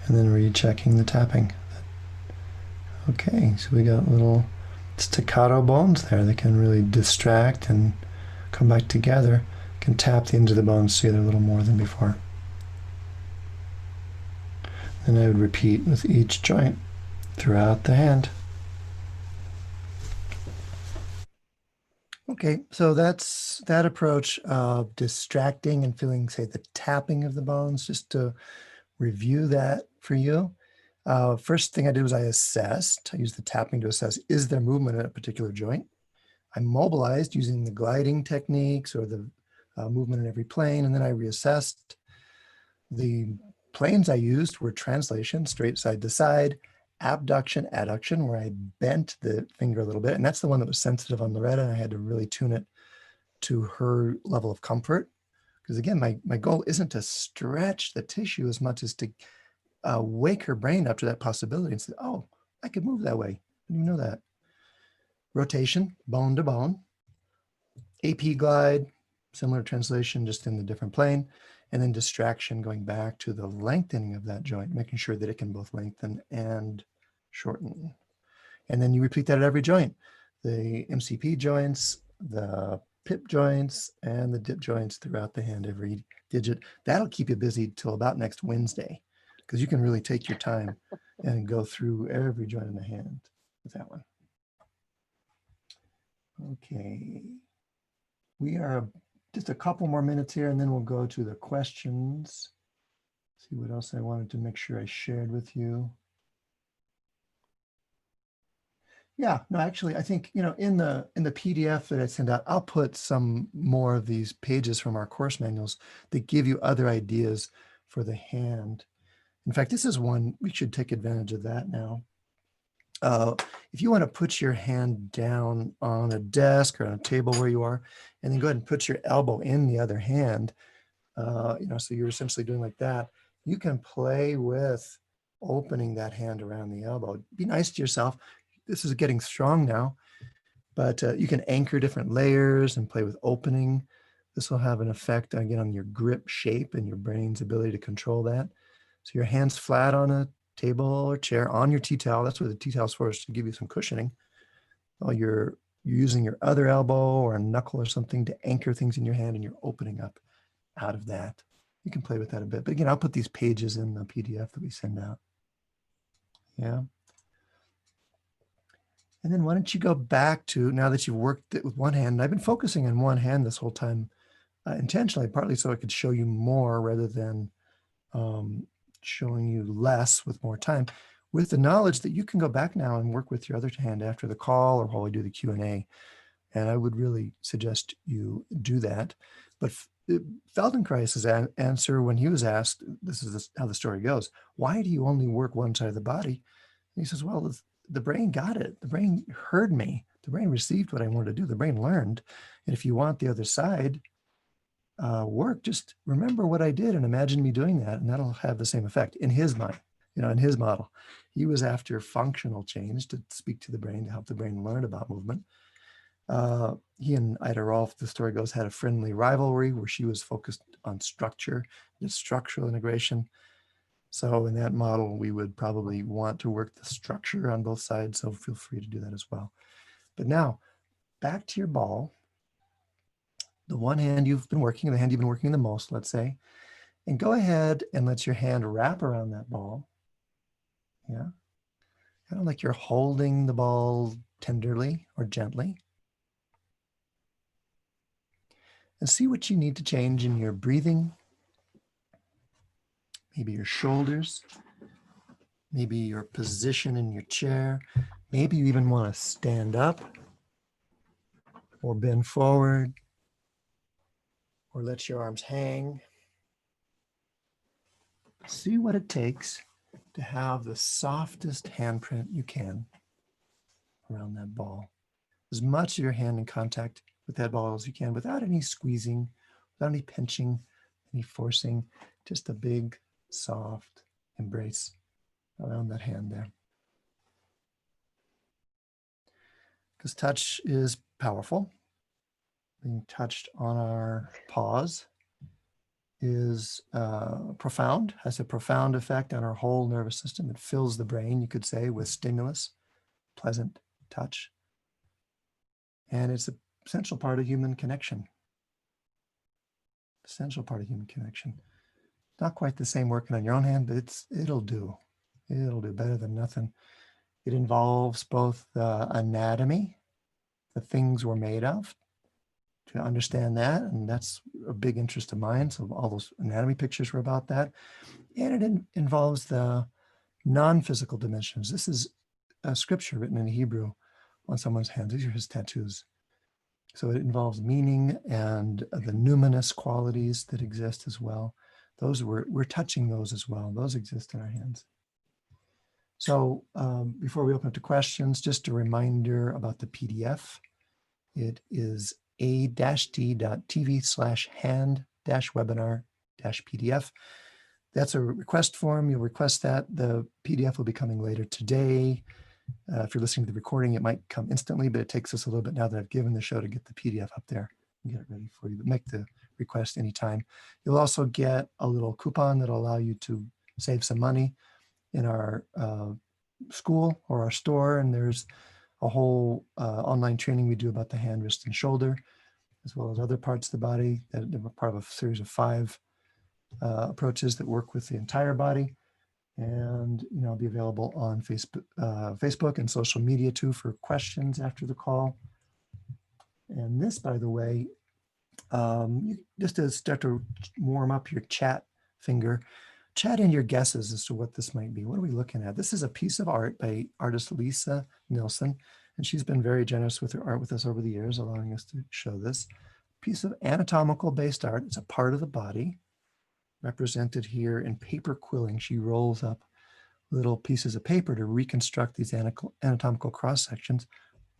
And then rechecking the tapping. Okay, so we got little staccato bones there that can really distract and come back together. Can tap the ends of the bones together a little more than before. Then I would repeat with each joint throughout the hand. Okay, so that's that approach of distracting and feeling, say, the tapping of the bones, just to review that for you. First thing I did was I assessed. I used the tapping to assess, is there movement in a particular joint? I mobilized using the gliding techniques or the movement in every plane, and then I reassessed. The planes I used were translation, straight side to side, abduction, adduction, where I bent the finger a little bit, and that's the one that was sensitive on Loretta, and I had to really tune it to her level of comfort. Because again, my goal isn't to stretch the tissue as much as to wake her brain up to that possibility and say, oh, I could move that way. I didn't even know that. Rotation, bone to bone. AP glide, similar translation, just in the different plane. And then distraction, going back to the lengthening of that joint, making sure that it can both lengthen and shorten. And then you repeat that at every joint. The MCP joints, the pip joints, and the dip joints throughout the hand, every digit. That'll keep you busy till about next Wednesday, because you can really take your time and go through every joint in the hand with that one. Okay. We are just a couple more minutes here, and then we'll go to the questions. See what else I wanted to make sure I shared with you. Yeah, no, actually, I think, in the PDF that I send out, I'll put some more of these pages from our course manuals that give you other ideas for the hand. In fact, this is one, we should take advantage of that now. If you want to put your hand down on a desk or on a table where you are, and then go ahead and put your elbow in the other hand, so you're essentially doing like that, you can play with opening that hand around the elbow. Be nice to yourself. This is getting strong now, but you can anchor different layers and play with opening. This will have an effect, again, on your grip shape and your brain's ability to control that. So your hand's flat on a table or chair on your tea towel. That's what the tea towel's for, is to give you some cushioning. While you're using your other elbow or a knuckle or something to anchor things in your hand, and you're opening up out of that. You can play with that a bit. But again, I'll put these pages in the PDF that we send out. Yeah. And then why don't you go back to, now that you've worked it with one hand, and I've been focusing on one hand this whole time intentionally, partly so I could show you more rather than showing you less with more time, with the knowledge that you can go back now and work with your other hand after the call or while we do the Q&A. And I would really suggest you do that. But Feldenkrais's answer when he was asked, this is how the story goes, why do you only work one side of the body? And he says, well, the brain got it. The brain heard me. The brain received what I wanted to do. The brain learned. And if you want the other side work, just remember what I did and imagine me doing that, and that'll have the same effect in his mind. In his model, he was after functional change to speak to the brain, to help the brain learn about movement. He and Ida Rolf, the story goes, had a friendly rivalry where she was focused on structure, just structural integration. So in that model, we would probably want to work the structure on both sides. So feel free to do that as well. But now back to your ball, the one hand you've been working, the hand you've been working the most, let's say, and go ahead and let your hand wrap around that ball. Yeah. Kind of like you're holding the ball tenderly or gently. And see what you need to change in your breathing, maybe your shoulders, maybe your position in your chair. Maybe you even want to stand up or bend forward or let your arms hang. See what it takes to have the softest handprint you can around that ball. As much of your hand in contact with that ball as you can without any squeezing, without any pinching, any forcing, just a big, soft embrace around that hand there. Because touch is powerful. Being touched on our paws is profound, has a profound effect on our whole nervous system. It fills the brain, you could say, with stimulus, pleasant touch. And it's an essential part of human connection. Essential part of human connection. Not quite the same working on your own hand, but it'll do. It'll do better than nothing. It involves both the anatomy, the things we're made of, to understand that, and that's a big interest of mine. So all those anatomy pictures were about that. And it involves the non-physical dimensions. This is a scripture written in Hebrew on someone's hands. These are his tattoos. So it involves meaning and the numinous qualities that exist as well. Those we're touching those as well. Those exist in our hands. So before we open up to questions, just a reminder about the PDF. It is a-t.tv/hand-webinar-PDF. That's a request form. You'll request that. The PDF will be coming later today. If you're listening to the recording, it might come instantly, but it takes us a little bit now that I've given the show to get the PDF up there and get it ready for you. But make the request anytime. You'll also get a little coupon that'll allow you to save some money in our school or our store. And there's a whole online training we do about the hand, wrist, and shoulder, as well as other parts of the body that are part of a series of 5 approaches that work with the entire body. And I'll be available on Facebook and social media too for questions after the call. And this, by the way, just to start to warm up your chat finger, chat in your guesses as to what this might be. What are we looking at? This is a piece of art by artist Lisa Nilsson, and she's been very generous with her art with us over the years, allowing us to show this piece of anatomical based art. It's a part of the body represented here in paper quilling. She rolls up little pieces of paper to reconstruct these anatomical cross sections.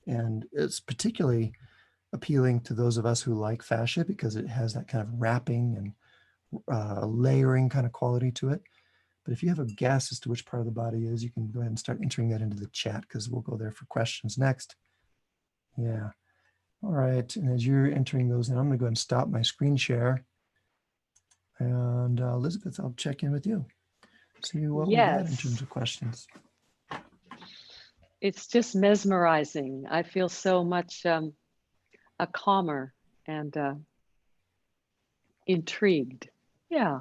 And it's particularly appealing to those of us who like fascia because it has that kind of wrapping and layering kind of quality to it. But if you have a guess as to which part of the body is, you can go ahead and start entering that into the chat because we'll go there for questions next. Yeah. All right. And as you're entering those in, I'm going to go ahead and stop my screen share. And Elizabeth, I'll check in with you. See what we got in terms of questions. It's just mesmerizing. I feel so much a calmer and intrigued. Yeah.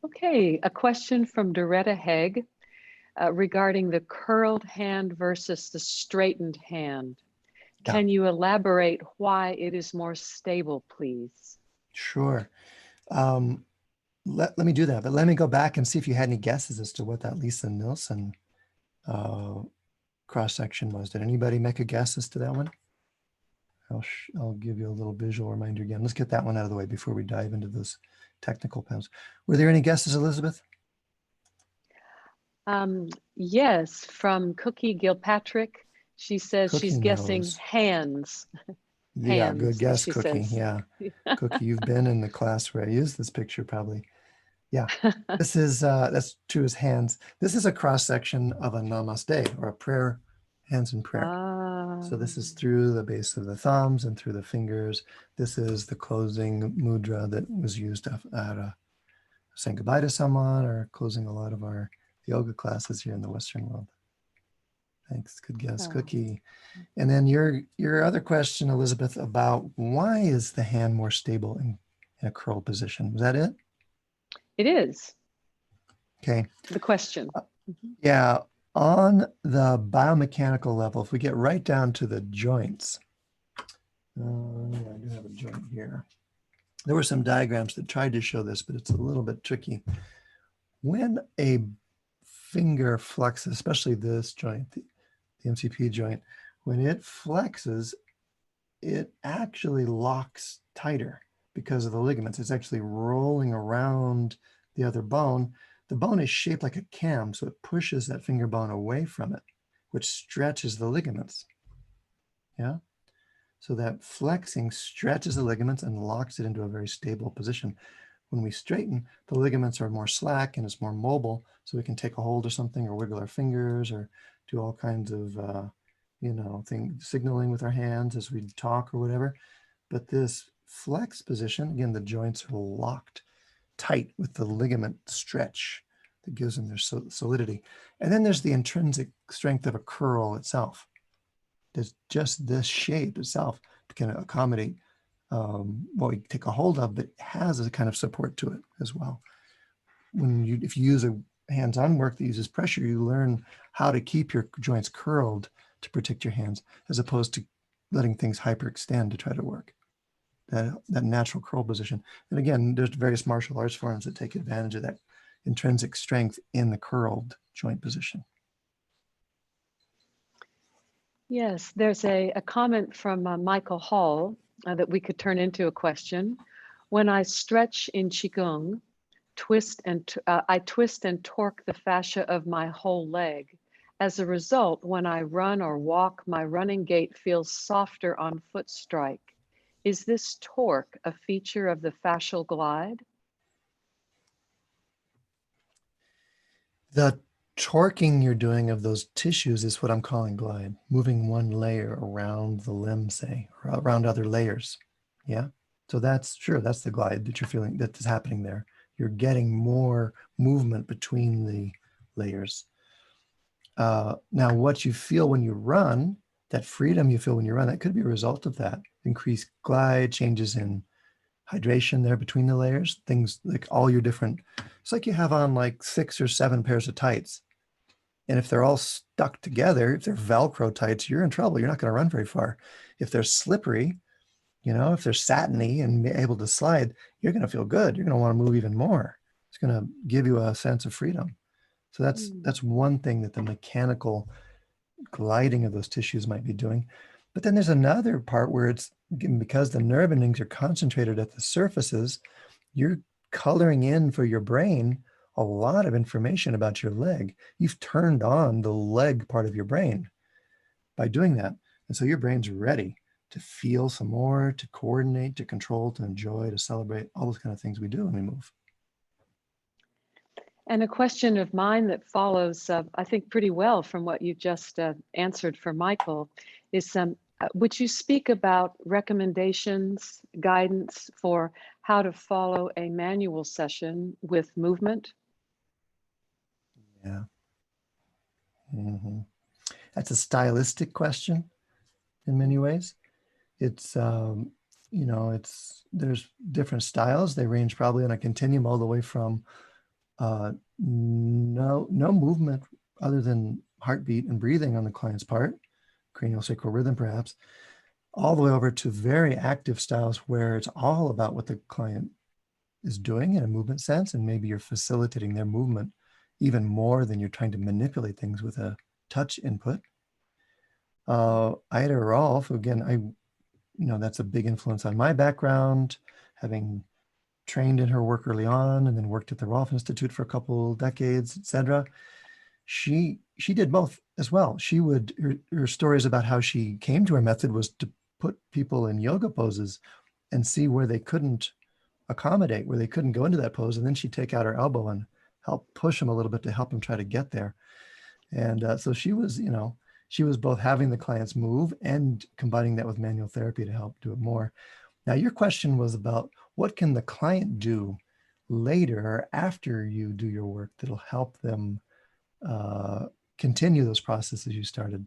Okay, a question from Doretta Haig regarding the curled hand versus the straightened hand. Yeah. Can you elaborate why it is more stable, please? Sure. Let me do that, but let me go back and see if you had any guesses as to what that Lisa Nilsson cross-section was. Did anybody make a guess as to that one? I'll give you a little visual reminder again. Let's get that one out of the way before we dive into those technical panels. Were there any guesses, Elizabeth? Yes, from Cookie Gilpatrick. She says Cookie she's guessing knows. hands. Yeah, hands, good guess, she Cookie. says. Yeah, Cookie, you've been in the class where I used this picture probably. Yeah, this is, that's true as hands. This is a cross-section of a namaste or a prayer, hands in prayer. So this is through the base of the thumbs and through the fingers. This is the closing mudra that was used at saying goodbye to someone or closing a lot of our yoga classes here in the Western world. Thanks, good guess, Oh. Cookie. And then your other question, Elizabeth, about why is the hand more stable in a curl position? Was that it? It is. Okay. The question. Yeah, on the biomechanical level, if we get right down to the joints, yeah, I do have a joint here. There were some diagrams that tried to show this, but it's a little bit tricky. When a finger flexes, especially this joint, the MCP joint, when it flexes, it actually locks tighter because of the ligaments. It's actually rolling around the other bone. The bone is shaped like a cam, so it pushes that finger bone away from it, which stretches the ligaments. Yeah. So that flexing stretches the ligaments and locks it into a very stable position. When we straighten, the ligaments are more slack and it's more mobile, so we can take a hold of something or wiggle our fingers or do all kinds of, signaling with our hands as we talk or whatever. But this flex position, again, the joints are locked tight with the ligament stretch that gives them their solidity. And then there's the intrinsic strength of a curl itself. There's just this shape itself can accommodate what we take a hold of, but has a kind of support to it as well. If you use a hands-on work that uses pressure, you learn how to keep your joints curled to protect your hands, as opposed to letting things hyperextend to try to work. That natural curl position. And again, there's various martial arts forms that take advantage of that intrinsic strength in the curled joint position. Yes, there's a comment from Michael Hall that we could turn into a question. When I stretch in Qigong, I twist and torque the fascia of my whole leg. As a result, when I run or walk, my running gait feels softer on foot strike. Is this torque a feature of the fascial glide? The torquing you're doing of those tissues is what I'm calling glide, moving one layer around the limb, say, or around other layers. Yeah. So that's the glide that you're feeling that is happening there. You're getting more movement between the layers. Now, what you feel when you run, that freedom you feel when you run, that could be a result of that increased glide, changes in hydration there between the layers, things like all your different, it's like you have on like 6 or 7 pairs of tights. And if they're all stuck together, if they're Velcro tights, you're in trouble. You're not going to run very far. If they're slippery, if they're satiny and able to slide, you're going to feel good. You're going to want to move even more. It's going to give you a sense of freedom. So that's one thing that the mechanical gliding of those tissues might be doing. But then there's another part where it's because the nerve endings are concentrated at the surfaces, you're coloring in for your brain a lot of information about your leg. You've turned on the leg part of your brain by doing that. And so your brain's ready to feel some more, to coordinate, to control, to enjoy, to celebrate, all those kind of things we do when we move. And a question of mine that follows, I think, pretty well from what you just answered for Michael is, would you speak about recommendations, guidance for how to follow a manual session with movement? Yeah. Mm-hmm. That's a stylistic question in many ways. It's, there's different styles. They range probably on a continuum all the way from no movement other than heartbeat and breathing on the client's part, cranial sacral rhythm perhaps, all the way over to very active styles where it's all about what the client is doing in a movement sense, and maybe you're facilitating their movement even more than you're trying to manipulate things with a touch input. Ida Rolf, again, that's a big influence on my background, having trained in her work early on and then worked at the Rolf Institute for a couple decades, etc. She did both as well. Her stories about how she came to her method was to put people in yoga poses and see where they couldn't accommodate, where they couldn't go into that pose. And then she'd take out her elbow and help push them a little bit to help them try to get there. And so she was, she was both having the clients move and combining that with manual therapy to help do it more. Now, your question was about what can the client do later or after you do your work that'll help them continue those processes you started.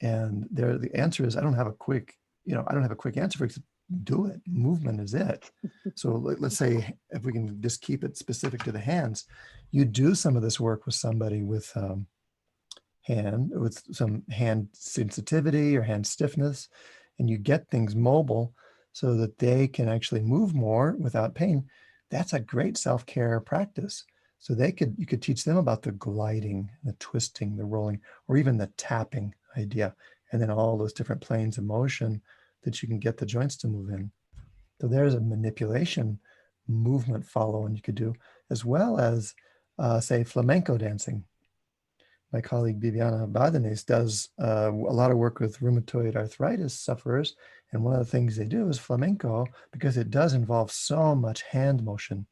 And there, the answer is I don't have a quick, I don't have a quick answer for it. Do it. Movement is it. So let's say if we can just keep it specific to the hands, you do some of this work with somebody with some hand sensitivity or hand stiffness, and you get things mobile so that they can actually move more without pain. That's a great self-care practice. So you could teach them about the gliding, the twisting, the rolling, or even the tapping idea, and then all those different planes of motion that you can get the joints to move in. So there's a manipulation movement follow-on you could do, as well as say flamenco dancing. My colleague Viviana Badenes does a lot of work with rheumatoid arthritis sufferers. And one of the things they do is flamenco, because it does involve so much hand motion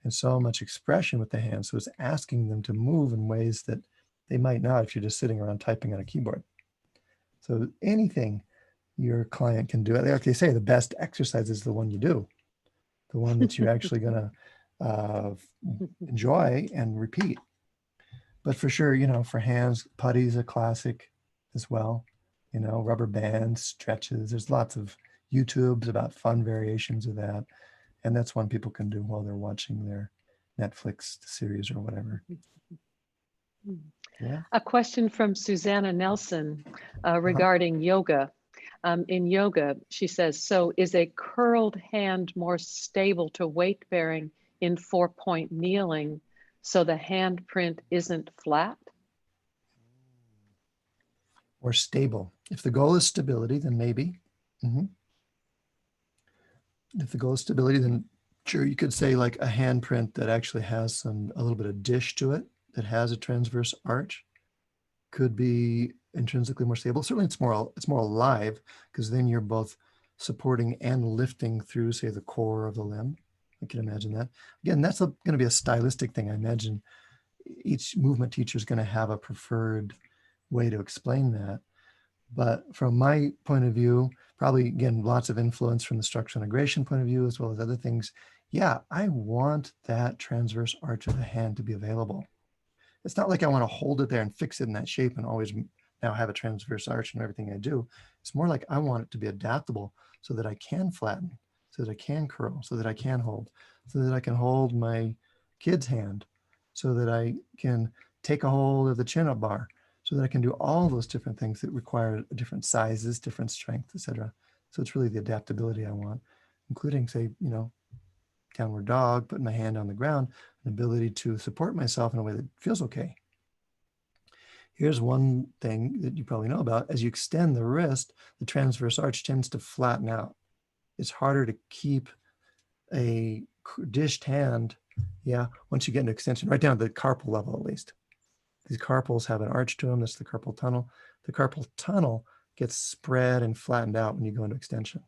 and so much expression with the hands. So it's asking them to move in ways that they might not if you're just sitting around typing on a keyboard. So anything your client can do, like they say, the best exercise is the one you do, the one that you're actually going to enjoy and repeat. But for sure, for hands, putty's a classic as well. Rubber bands, stretches. There's lots of YouTubes about fun variations of that. And that's one people can do while they're watching their Netflix series or whatever. Yeah. A question from Susanna Nelson regarding yoga. In yoga, she says, so is a curled hand more stable to weight bearing in 4-point kneeling so the handprint isn't flat? Or stable. If the goal is stability, then maybe. If the goal is stability, then sure, you could say like a handprint that actually has a little bit of dish to it, that has a transverse arch, could be intrinsically more stable. Certainly it's more alive, because then you're both supporting and lifting through, say, the core of the limb. I can imagine that. Again, that's going to be a stylistic thing. I imagine each movement teacher is going to have a preferred way to explain that. But from my point of view, probably, again, lots of influence from the structural integration point of view, as well as other things. Yeah, I want that transverse arch of the hand to be available. It's not like I want to hold it there and fix it in that shape and always now have a transverse arch in everything I do. It's more like I want it to be adaptable so that I can flatten, so that I can curl, so that I can hold, so that I can hold my kid's hand, so that I can take a hold of the chin-up bar, so that I can do all those different things that require different sizes, different strength, etc. So it's really the adaptability I want, including, say, downward dog, putting my hand on the ground, an ability to support myself in a way that feels okay. Here's one thing that you probably know about. As you extend the wrist, the transverse arch tends to flatten out. It's harder to keep a dished hand, once you get into extension, right down at the carpal level at least. These carpals have an arch to them. That's the carpal tunnel. The carpal tunnel gets spread and flattened out when you go into extension.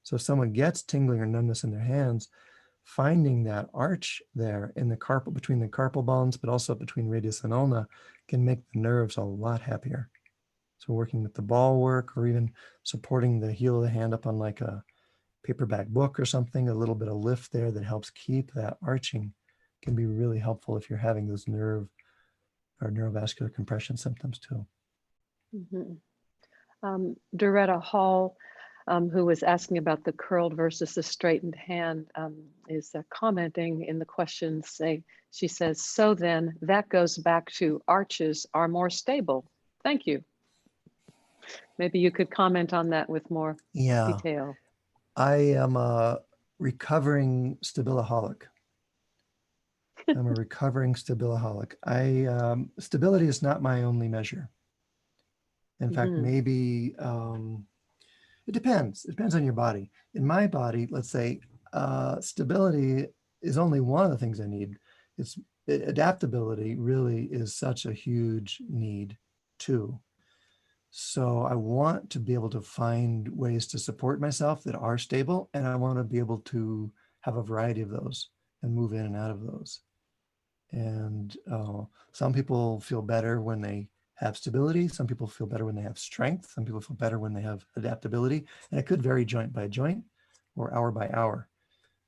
So if someone gets tingling or numbness in their hands, finding that arch there in the carpal, between the carpal bones, but also between radius and ulna, can make the nerves a lot happier. So working with the ball work, or even supporting the heel of the hand up on like a paperback book or something, a little bit of lift there that helps keep that arching, can be really helpful if you're having those nerve or neurovascular compression symptoms too. Doretta Hall, who was asking about the curled versus the straightened hand, is commenting in the question. She says, so then that goes back to arches are more stable. Thank you. Maybe you could comment on that with more detail. I am a recovering stabiliholic. I'm a recovering stabiliholic. Stability is not my only measure. In fact, maybe it depends. It depends on your body. In my body, let's say, stability is only one of the things I need. Adaptability really is such a huge need too. So I want to be able to find ways to support myself that are stable, and I want to be able to have a variety of those and move in and out of those. And some people feel better when they have stability. Some people feel better when they have strength. Some people feel better when they have adaptability. And it could vary joint by joint or hour by hour.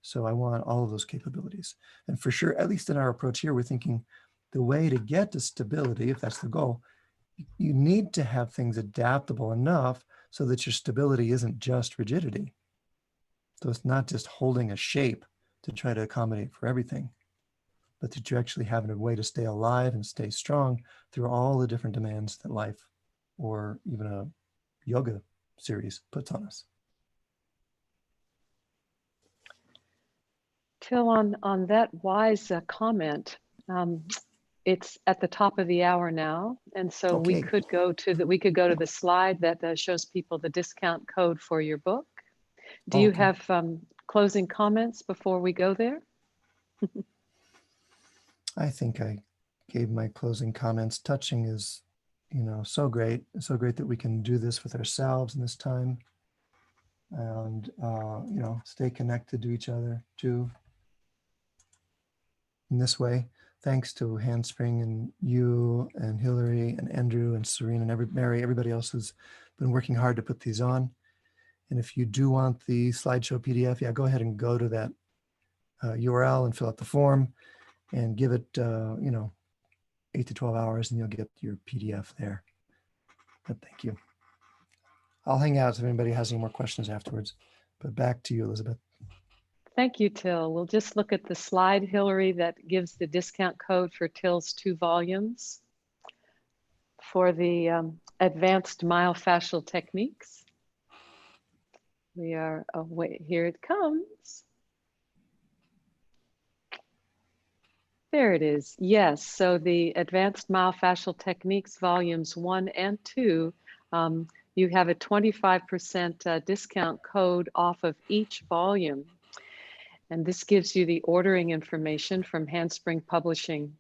So I want all of those capabilities. And for sure, at least in our approach here, we're thinking the way to get to stability, if that's the goal, you need to have things adaptable enough so that your stability isn't just rigidity. So it's not just holding a shape to try to accommodate for everything, but that you're actually having a way to stay alive and stay strong through all the different demands that life or even a yoga series puts on us. Till, on that wise comment, it's at the top of the hour now, and so we Okay. could go to the slide that shows people the discount code for your book. Do you Okay. have closing comments before we go there? I think I gave my closing comments. Touching is, so great. It's so great that we can do this with ourselves in this time and, stay connected to each other too. In this way, thanks to Handspring and you and Hillary and Andrew and Serene and Mary, everybody else who's been working hard to put these on. And if you do want the slideshow PDF, yeah, go ahead and go to that URL and fill out the form and give it, 8 to 12 hours and you'll get your PDF there. But thank you. I'll hang out if anybody has any more questions afterwards. But back to you, Elizabeth. Thank you, Till. We'll just look at the slide, Hillary, that gives the discount code for Till's 2 volumes for the advanced myofascial techniques. We are, oh wait, here it comes. There it is. Yes, so the Advanced Myofascial Techniques Volumes 1 and 2, you have a 25% discount code off of each volume. And this gives you the ordering information from Handspring Publishing.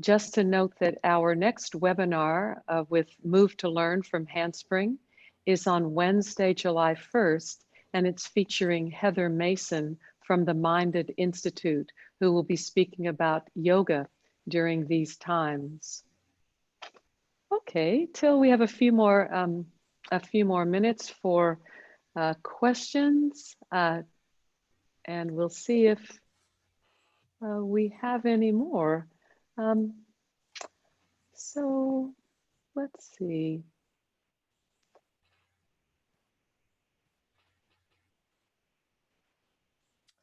Just to note that our next webinar with Move to Learn from Handspring is on Wednesday, July 1st, and it's featuring Heather Mason from the Minded Institute, who will be speaking about yoga during these times. Okay, Till, we have a few more minutes for questions, and we'll see if we have any more. So let's see.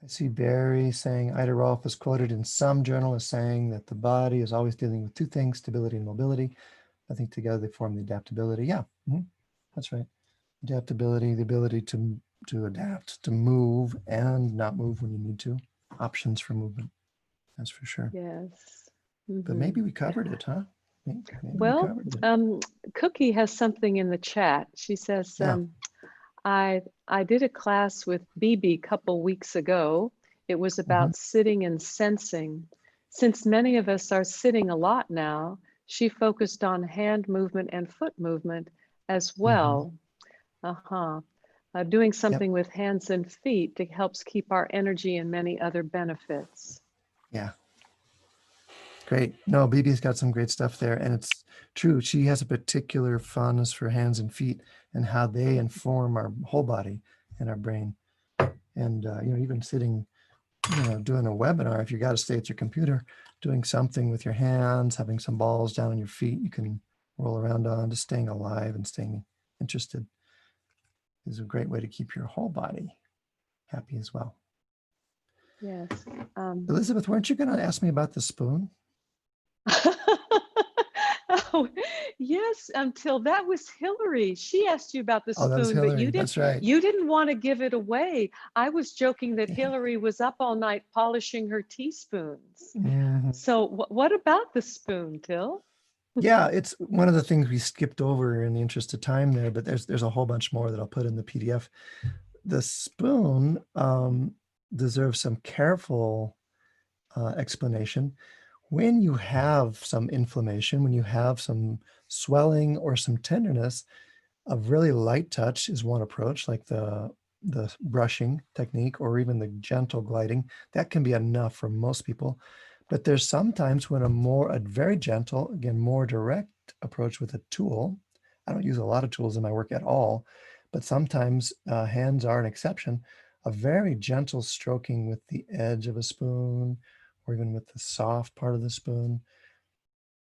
I see Barry saying Ida Rolf is quoted in some journal as saying that the body is always dealing with 2 things, stability and mobility. I think together they form the adaptability. Yeah, that's right. Adaptability, the ability to adapt, to move and not move when you need to. Options for movement, that's for sure. Yes. But maybe we covered it, huh? Maybe Well, we covered it. Cookie has something in the chat. She says, Yeah. I did a class with BB a couple weeks ago. It was about sitting and sensing. Since many of us are sitting a lot now, she focused on hand movement and foot movement as well. Doing something with hands and feet helps keep our energy and many other benefits. Yeah. Great. No, BB's got some great stuff there. And it's true. She has a particular fondness for hands and feet and how they inform our whole body and our brain. And, even sitting, doing a webinar, if you got to stay at your computer, doing something with your hands, having some balls down on your feet you can roll around on, just staying alive and staying interested is a great way to keep your whole body happy as well. Yes. Elizabeth, weren't you going to ask me about the spoon? Oh, yes, until that was Hillary. She asked you about the spoon, that was Hillary. but you didn't, that's right. You didn't want to give it away. I was joking that Hillary was up all night polishing her teaspoons. So what about the spoon, Till? Yeah, it's one of the things we skipped over in the interest of time there, but there's a whole bunch more that I'll put in the PDF. The spoon deserves some careful explanation. When you have some inflammation, when you have some swelling or some tenderness, a really light touch is one approach, like the brushing technique or even the gentle gliding. That can be enough for most people. But there's sometimes when a very gentle, again, more direct approach with a tool. I don't use a lot of tools in my work at all, but sometimes hands are an exception. A very gentle stroking with the edge of a spoon or even with the soft part of the spoon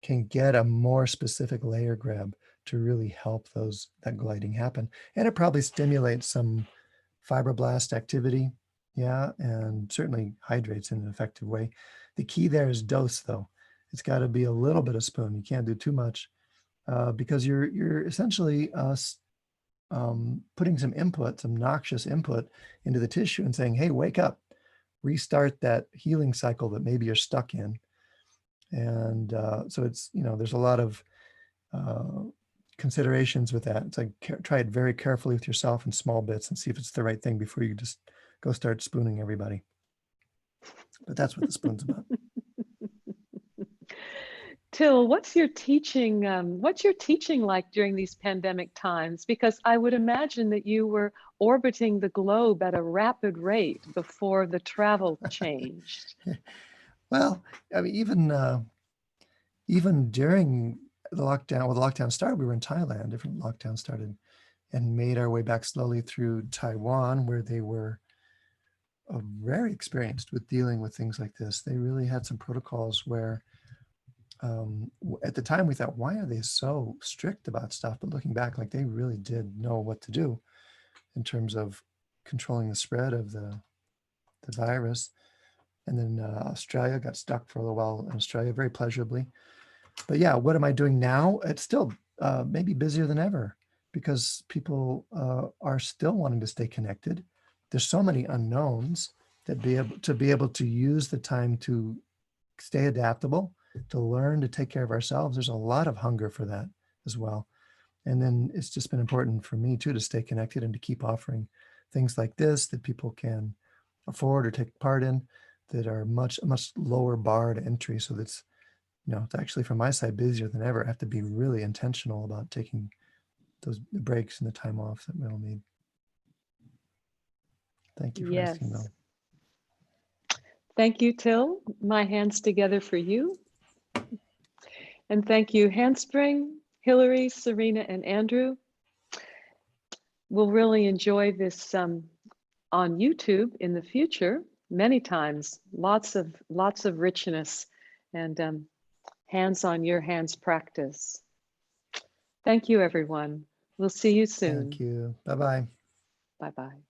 can get a more specific layer grab to really help that gliding happen. And it probably stimulates some fibroblast activity, yeah, and certainly hydrates in an effective way. The key there is dose, though. It's got to be a little bit of spoon. You can't do too much because you're essentially putting some input, some noxious input into the tissue and saying, hey, wake up, restart that healing cycle that maybe you're stuck in. And so it's, there's a lot of considerations with that. It's like try it very carefully with yourself in small bits and see if it's the right thing before you just go start spooning everybody. But that's what the spoon's about. Till, what's your teaching like during these pandemic times? Because I would imagine that you were orbiting the globe at a rapid rate before the travel changed. Well, I mean, even during the lockdown, when the lockdown started, we were in Thailand. Different lockdowns started, and made our way back slowly through Taiwan, where they were very experienced with dealing with things like this. They really had some protocols where at the time we thought, why are they so strict about stuff? But looking back, like they really did know what to do in terms of controlling the spread of the virus. And then Australia got stuck for a little while in Australia, very pleasurably. But yeah, what am I doing now? It's still maybe busier than ever because people are still wanting to stay connected. There's so many unknowns that to be able to use the time to stay adaptable, to learn to take care of ourselves. There's a lot of hunger for that as well. And then it's just been important for me too to stay connected and to keep offering things like this that people can afford or take part in that are much lower bar to entry. So that's, it's actually from my side busier than ever. I have to be really intentional about taking those breaks and the time off that we all need. Thank you for asking, though. Thank you, Till. My hands together for you. And thank you, Handspring, Hillary, Serena, and Andrew. We'll really enjoy this on YouTube in the future, many times. Lots of richness and hands on your hands practice. Thank you, everyone. We'll see you soon. Thank you. Bye-bye. Bye-bye.